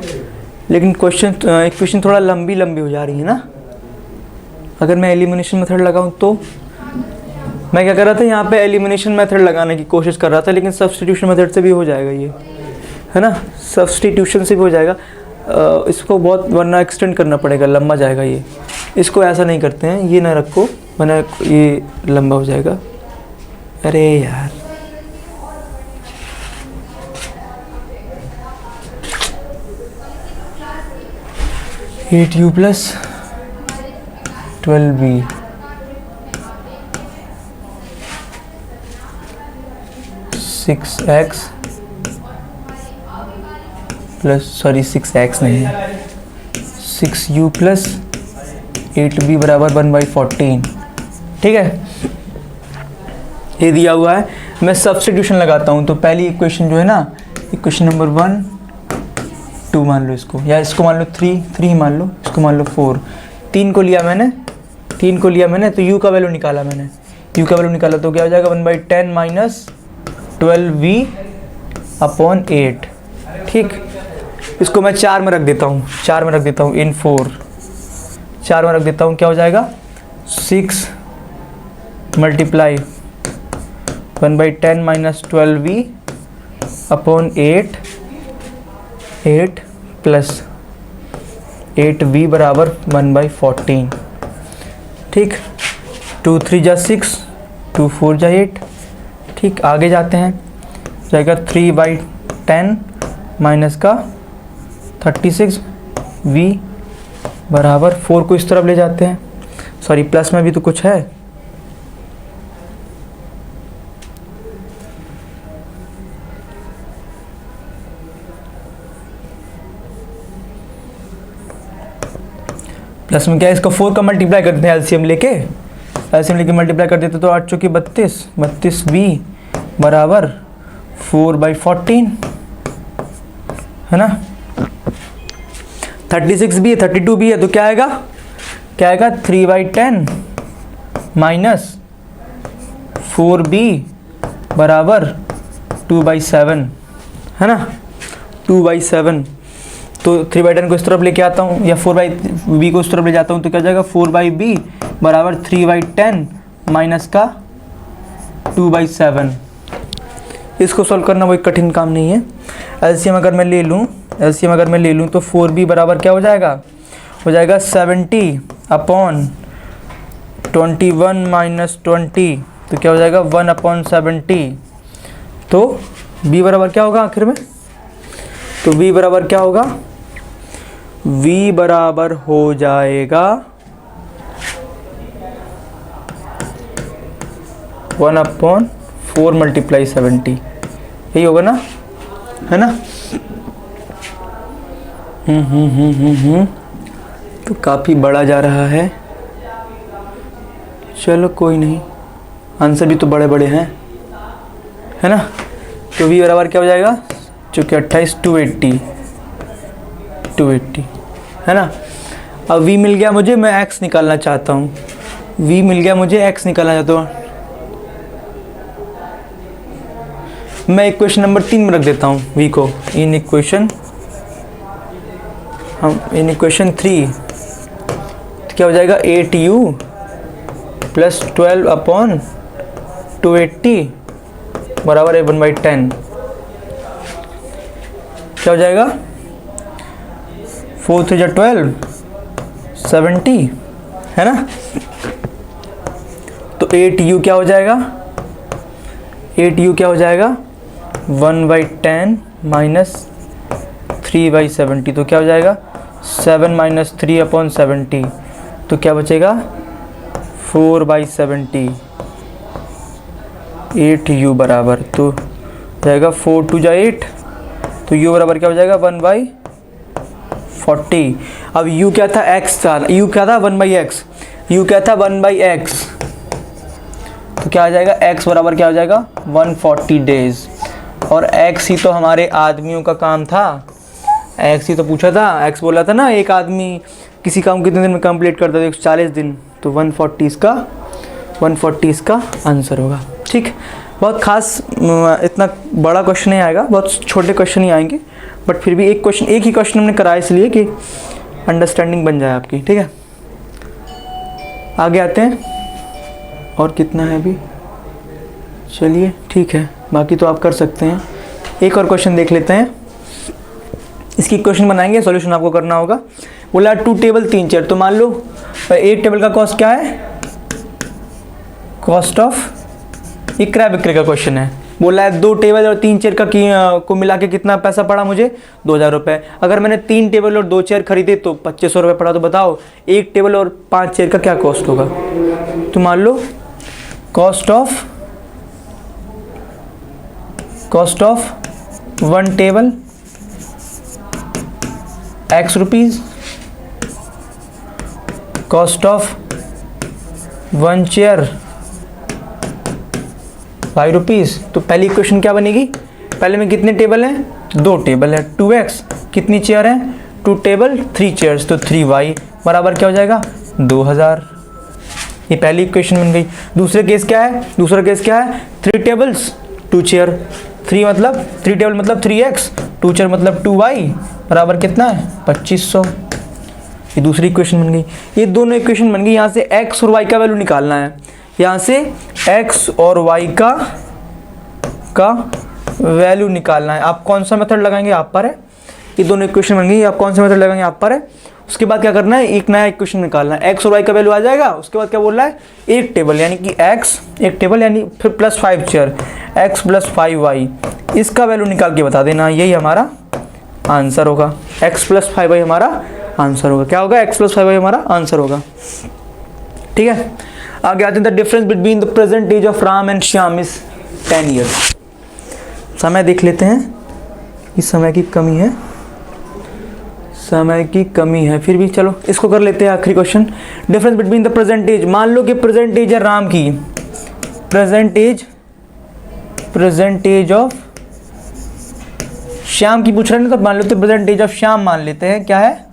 लेकिन इक्वेशन थोड़ा लंबी हो जा रही है ना। अगर मैं एलिमिनेशन मेथड लगाऊं तो मैं क्या कर रहा था, यहाँ पे एलिमिनेशन मेथड लगाने की कोशिश कर रहा था, लेकिन सब्स्टिट्यूशन मेथड से भी हो जाएगा ये, है ना? सब्स्टिट्यूशन से भी हो जाएगा। इसको बहुत वरना एक्सटेंड करना पड़ेगा, लंबा जाएगा ये। इसको ऐसा नहीं करते हैं, ये ना रखो वरना ये लंबा हो जाएगा। अरे यार, eight u plus 12v (6x plus sorry 6x नहीं है, 6u प्लस 8b बराबर 1/14। ठीक है, ये दिया हुआ है। मैं सब्स्टिट्यूशन लगाता हूँ। तो पहली इक्वेशन जो है ना, इक्वेशन नंबर 1 2 मान लो इसको, या इसको मान लो 3 मान लो, इसको मान लो 4। 3 को लिया मैंने तो u का वैल्यू निकाला मैंने, u का वैल्यू निकाला तो क्या हो जाएगा 1/10 माइनस 12v अपॉन 8। ठीक, इसको मैं 4 में रख देता हूँ, इन 4 4 में रख देता हूँ। क्या हो जाएगा 6 multiply 1/10 minus 12v upon 8 plus 8v बराबर 1/14। ठीक, 2 3 जा 6, 2 4 जा 8। ठीक, आगे जाते हैं, जाएगा 3/10 माइनस का 36v बराबर 4 को इस तरफ ले जाते हैं। सॉरी, प्लस में भी तो कुछ है, प्लस में क्या है, इसका 4 का मल्टीप्लाई करते हैं, एलसीएम लेके मल्टीप्लाई कर देते तो 8 चौकी 32v बराबर 4/14 है ना। 36 भी है, 32 भी है, तो क्या आएगा 3/10 माइनस 4b बराबर 2/7 है ना, 2/7। तो 3/10 को इस तरफ लेके आता हूँ, या 4/b को इस तरफ ले जाता हूँ, तो क्या जाएगा 4/b बराबर 3/10 माइनस का 2/7। इसको सॉल्व करना कोई कठिन काम नहीं है। एलसीएम अगर मैं ले लूँ तो 4b बराबर क्या हो जाएगा 70 अपॉन 21 माइनस 20, तो क्या हो जाएगा 1/70। तो b बराबर क्या होगा आखिर में, तो v बराबर क्या होगा, v बराबर हो जाएगा 1/4 मल्टीप्लाई 70, यही होगा ना, है ना। तो काफ़ी बड़ा जा रहा है, चलो कोई नहीं, आंसर भी तो बड़े बड़े हैं, है ना। तो v बराबर क्या हो जाएगा, चूँकि 28 280 है ना। अब v मिल गया मुझे, मैं x निकालना चाहता हूँ, मैं इक्वेशन नंबर 3 में रख देता हूँ v को, इन इक्वेशन 3। तो क्या हो जाएगा 8u प्लस 12 अपॉन 280 बराबर 1/10। क्या हो जाएगा 4 3 12 70 है ना। तो 8u क्या हो जाएगा, 1/10 माइनस 3/70, तो क्या हो जाएगा 7 माइनस 3/70, तो क्या बचेगा 4/70। 8u बराबर तो जाएगा 4 2 जा 8, तो u बराबर क्या हो जाएगा 1/40। अब u क्या था, x था, u क्या था 1/x, तो क्या आ जाएगा x बराबर क्या हो जाएगा 140 डेज। और x ही तो हमारे आदमियों का काम था, x ही तो पूछा था, x बोला था ना एक आदमी किसी काम कितने दिन में कंप्लीट करता था, 140 दिन, तो 140 इसका आंसर होगा। ठीक, बहुत खास इतना बड़ा क्वेश्चन नहीं आएगा, बहुत छोटे क्वेश्चन ही आएंगे, बट फिर भी एक ही क्वेश्चन हमने कराया इसलिए कि अंडरस्टैंडिंग बन जाए आपकी। ठीक है, आगे आते हैं, और कितना है अभी, चलिए ठीक है, बाकी तो आप कर सकते हैं। एक और क्वेश्चन देख लेते हैं, इसकी क्वेश्चन बनाएंगे, सॉल्यूशन आपको करना होगा। बोला 2 टेबल 3 चेयर, तो मान लो 1 टेबल का कॉस्ट क्या है, कॉस्ट ऑफ क्रय विक्रय का क्वेश्चन है। बोला है 2 टेबल और 3 चेयर को मिला के कितना पैसा पड़ा मुझे, 2000 रुपये। अगर मैंने 3 टेबल और 2 चेयर खरीदे तो 2500 रुपये पड़ा। तो बताओ 1 टेबल और 5 चेयर का क्या कॉस्ट होगा। तो मान low cost of 1 table x rupees, cost of 1 chair 5 rupees. तो पहली इक्वेशन क्या बनेगी, पहले में कितने टेबल हैं, 2 टेबल है, 2x, कितनी चेयर हैं, 2 टेबल 3 चेयर्स, तो 3y बराबर क्या हो जाएगा, 2000। ये पहली इक्वेशन बन गई। दूसरा केस क्या है, 3 टेबल्स 2 चेयर, 3 टेबल मतलब 3x, 2 चेयर मतलब 2y बराबर कितना है, 2500। ये दूसरी इक्वेशन बन गई। ये दोनों इक्वेशन बन गई। यहाँ से x और y का वैल्यू निकालना है, यहाँ से x और y का वैल्यू निकालना है। आप कौन सा मेथड लगाएंगे आप पर है, ये दोनों इक्वेशन बन गई, आप कौन सा मेथड लगाएंगे आप पर है। उसके बाद क्या करना है, एक नया इक्वेशन निकालना है, x और y का वैल्यू आ जाएगा। उसके बाद क्या बोल रहा है, एक टेबल यानी कि x एक टेबल यानी फिर plus 5 chair x plus 5y, इसका वैल्यू निकाल के बता देना, यही हमारा आंसर होगा। x प्लस 5y हमारा आंसर होगा। क्या होगा, x प्लस 5y हमारा आंसर होगा। ठीक है, आगे आते हैं। The difference between the present age of Ram and Shyam is 10 years. समय देख लेते हैं, इस समय की कमी है, समय की कमी है, फिर भी चलो इसको कर लेते हैं। आखिरी question, difference between the present age. मान लो कि प्रेजेंट एज है राम की, प्रेजेंट एज ऑफ श्याम की पूछ रहे हैं, तो मान लेते हैं प्रेजेंट एज ऑफ श्याम मान लेते हैं, क्या है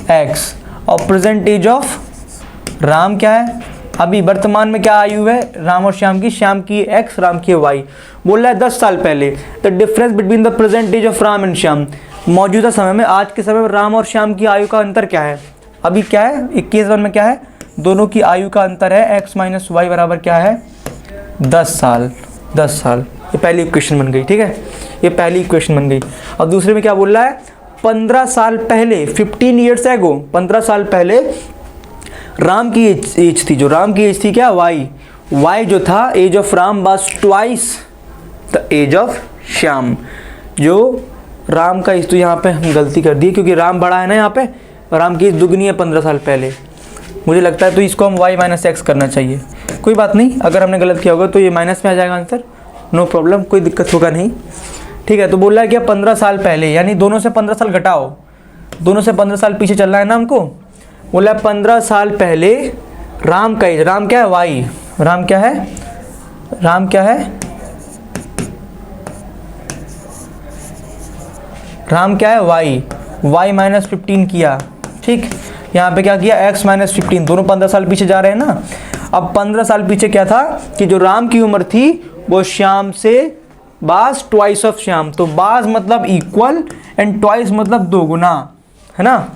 x, और प्रेजेंट एज ऑफ राम क्या है, अभी वर्तमान में क्या आयु है राम और श्याम की x, राम की y। बोल रहा है 10 साल पहले। The difference between the present age of Ram and Shyam, मौजूदा समय में, आज के समय में राम और श्याम की आयु का अंतर क्या है। अभी क्या है, 21 में क्या है, दोनों की आयु का अंतर है x माइनस वाई बराबर क्या है, 10 साल। 10 साल, ये पहली इक्वेशन बन गई। ठीक है, ये पहली इक्वेशन बन गई। अब दूसरे में क्या बोल रहा है, 15 साल पहले, 15 ईयर्स एगो, 15 साल पहले राम की एज थी, जो राम की एज थी क्या, y जो था, age of Ram was twice the age of Shyam. जो राम का एज, तो यहाँ पे हम गलती कर दी क्योंकि राम बड़ा है ना, यहाँ पे राम की एज दुगनी है 15 साल पहले, मुझे लगता है। तो इसको हम y माइनस एक्स करना चाहिए। कोई बात नहीं, अगर हमने गलत किया होगा तो ये माइनस में आ जाएगा आंसर, नो प्रॉब्लम, कोई दिक्कत होगा नहीं। ठीक है, तो बोल रहा है कि 15 साल पहले, यानी दोनों से 15 साल घटाओ, दोनों से 15 साल पीछे चलना है ना हमको। बोला 15 साल पहले राम का एज, राम क्या है, y, राम क्या है, राम क्या है, राम क्या है, y माइनस 15 किया। ठीक, यहाँ पे क्या किया, x माइनस 15, दोनों 15 साल पीछे जा रहे हैं ना। अब 15 साल पीछे क्या था कि जो राम की उम्र थी वो श्याम से बास ट्वाइस ऑफ श्याम, तो बास मतलब इक्वल एंड ट्वाइस मतलब दोगुना, है ना।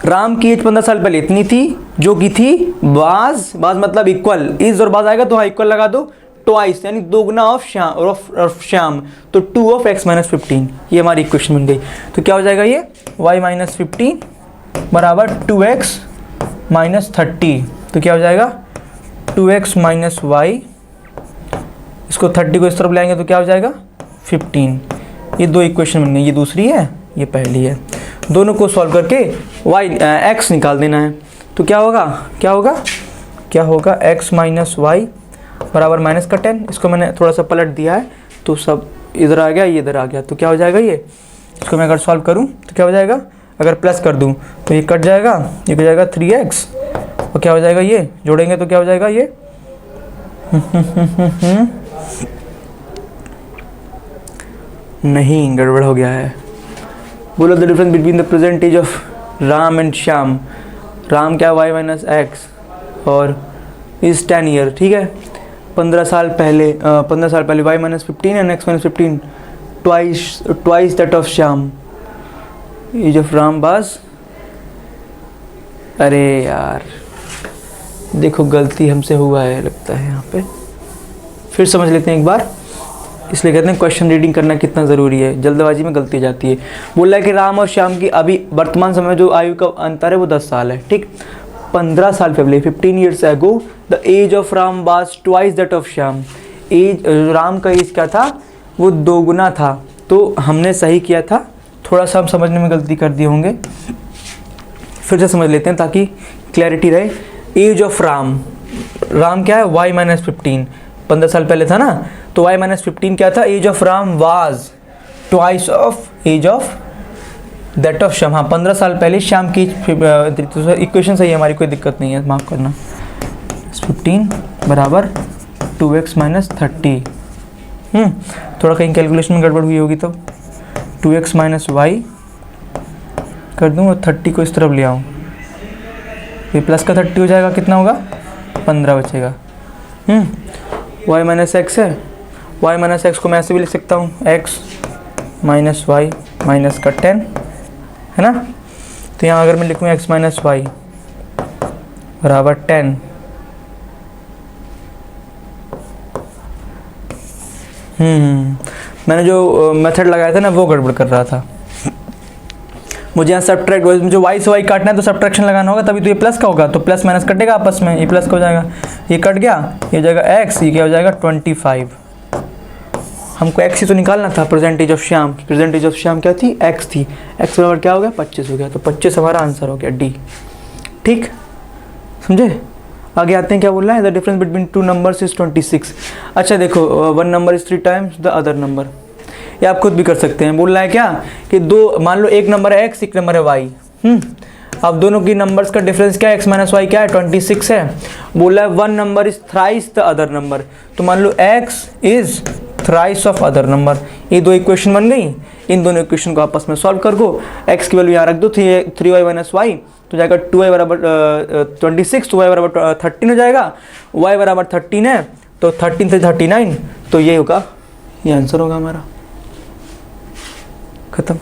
राम की एज 15 साल पहले इतनी थी, जो की थी बास मतलब इक्वल, इज और बास आएगा तो हाँ इक्वल लगा दो, ट्वाइस यानी दोगुना ऑफ श्याम, तो 2 ऑफ x माइनस 15, ये हमारी इक्वेशन बन गई। तो क्या हो जाएगा ये, y माइनस 15 बराबर 2x माइनस 30, तो क्या हो जाएगा 2x माइनस वाई, इसको 30 को इस तरफ लाएंगे तो क्या हो जाएगा 15। ये दो इक्वेशन बन गई, ये दूसरी है, ये पहली है। दोनों को सॉल्व करके x निकाल देना है। तो क्या होगा x माइनस वाई बराबर माइनस का 10, इसको मैंने थोड़ा सा पलट दिया है तो सब इधर आ गया, ये इधर आ गया। तो क्या हो जाएगा ये, इसको मैं अगर सॉल्व करूं तो क्या हो जाएगा, अगर प्लस कर दूं तो ये कट जाएगा, ये हो जाएगा 3x, और क्या हो जाएगा ये जोड़ेंगे तो क्या हो जाएगा ये नहीं, गड़बड़ हो गया है। बोलो the difference between the present age of Ram and Shyam. Ram क्या y माइनस एक्स और इज 10 ईयर, ठीक है। 15 साल पहले y minus 15 and x minus 15 twice that of Shyam. Age of Ram was, अरे यार देखो गलती हमसे हुआ है लगता है यहाँ पे, फिर समझ लेते हैं एक बार। इसलिए कहते हैं क्वेश्चन रीडिंग करना कितना ज़रूरी है, जल्दबाजी में गलती जाती है। बोला है कि राम और श्याम की अभी वर्तमान समय में जो आयु का अंतर है वो 10 साल है, ठीक। 15 साल पहले 15 years ago the age of Ram was twice that of Shyam. Age Ram का एज क्या था, वो दोगुना था, तो हमने सही किया था। थोड़ा सा हम समझने में गलती कर दिए होंगे, फिर से समझ लेते हैं ताकि क्लैरिटी रहे। एज ऑफ राम, राम क्या है y माइनस 15, 15 साल पहले था ना, तो y माइनस 15 क्या था, age of Ram was twice of age of that of Shyam, हाँ 15 साल पहले श्याम की इक्वेशन सही है हमारी, कोई दिक्कत नहीं है, माफ़ करना। 15 बराबर 2x माइनस 30। थोड़ा कहीं कैलकुलेशन में गड़बड़ हुई होगी तो 2x माइनस वाई कर दूँ और 30 को इस तरफ ले आऊँ, ये प्लस का 30 हो जाएगा, कितना होगा 15 बचेगा। y माइनस एक्स है, y माइनस एक्स को मैं ऐसे भी लिख सकता हूँ x माइनस वाई माइनस का 10 है ना। तो यहाँ अगर मैं लिखूँ x माइनस वाई बराबर 10, मैंने जो मेथड लगाया था ना वो गड़बड़ कर रहा था। मुझे यहाँ सब्ट्रैक्ट, मुझे y से y काटना है तो सब्ट्रैक्शन लगाना होगा, तभी तो ये प्लस का होगा, तो प्लस माइनस कटेगा आपस में, ये प्लस का हो जाएगा, ये कट गया, ये हो जाएगा x, ये क्या हो जाएगा 25। हमको x ही तो निकालना था, percentage of Shyam, percentage of Shyam क्या थी, x थी, x बराबर क्या हो गया 25 हो गया, तो 25 हमारा आंसर हो गया डी। ठीक, समझे। आगे आते हैं, क्या बोल रहा है, the difference between two numbers is 26। अच्छा देखो, one number is 3 times the other number, ये आप खुद भी कर सकते हैं। बोल रहा है क्या कि दो, मान लो एक नंबर है x, एक नंबर है y, अब दोनों की नंबर्स का डिफरेंस क्या है, x माइनस वाई क्या है 26 है। बोल रहा है one number is thrice the other number, तो मान लो x is thrice of other number. ये दो इक्वेशन बन गई, इन दोनों इक्वेशन को आपस में सॉल्व कर दो, x की वैल्यू यहाँ रख दो, 3y माइनस वाई तो जाएगा 2y बराबर 26, 2y बराबर 13 हो जाएगा, y बराबर 13 है तो 13 से 39, तो ये होगा, ये आंसर होगा हमारा, खत्म।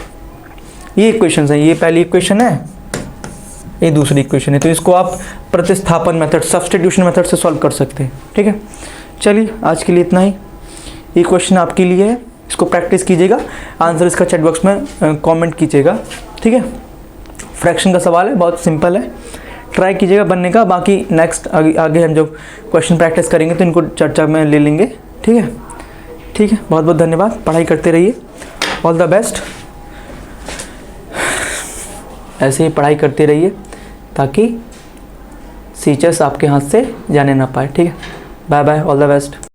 ये इक्वेशन है, ये पहली इक्वेशन है, ये दूसरी इक्वेशन है, तो इसको आप प्रतिस्थापन मेथड, सब्स्टिट्यूशन मेथड से सॉल्व कर सकते हैं। ठीक है, चलिए आज के लिए इतना ही। ये क्वेश्चन आपके लिए है, इसको प्रैक्टिस कीजिएगा, आंसर इसका चैट बॉक्स में कमेंट कीजिएगा। ठीक है, फ्रैक्शन का सवाल है, बहुत सिंपल है, ट्राई कीजिएगा बनने का। बाकी नेक्स्ट आगे हम जब क्वेश्चन प्रैक्टिस करेंगे तो इनको चर्चा में ले लेंगे। ठीक है, ठीक है, बहुत बहुत धन्यवाद, पढ़ाई करते रहिए, ऑल द बेस्ट। ऐसे ही पढ़ाई करते रहिए ताकि टीचर्स आपके हाथ से जाने ना पाए। ठीक है, bye bye, all the best.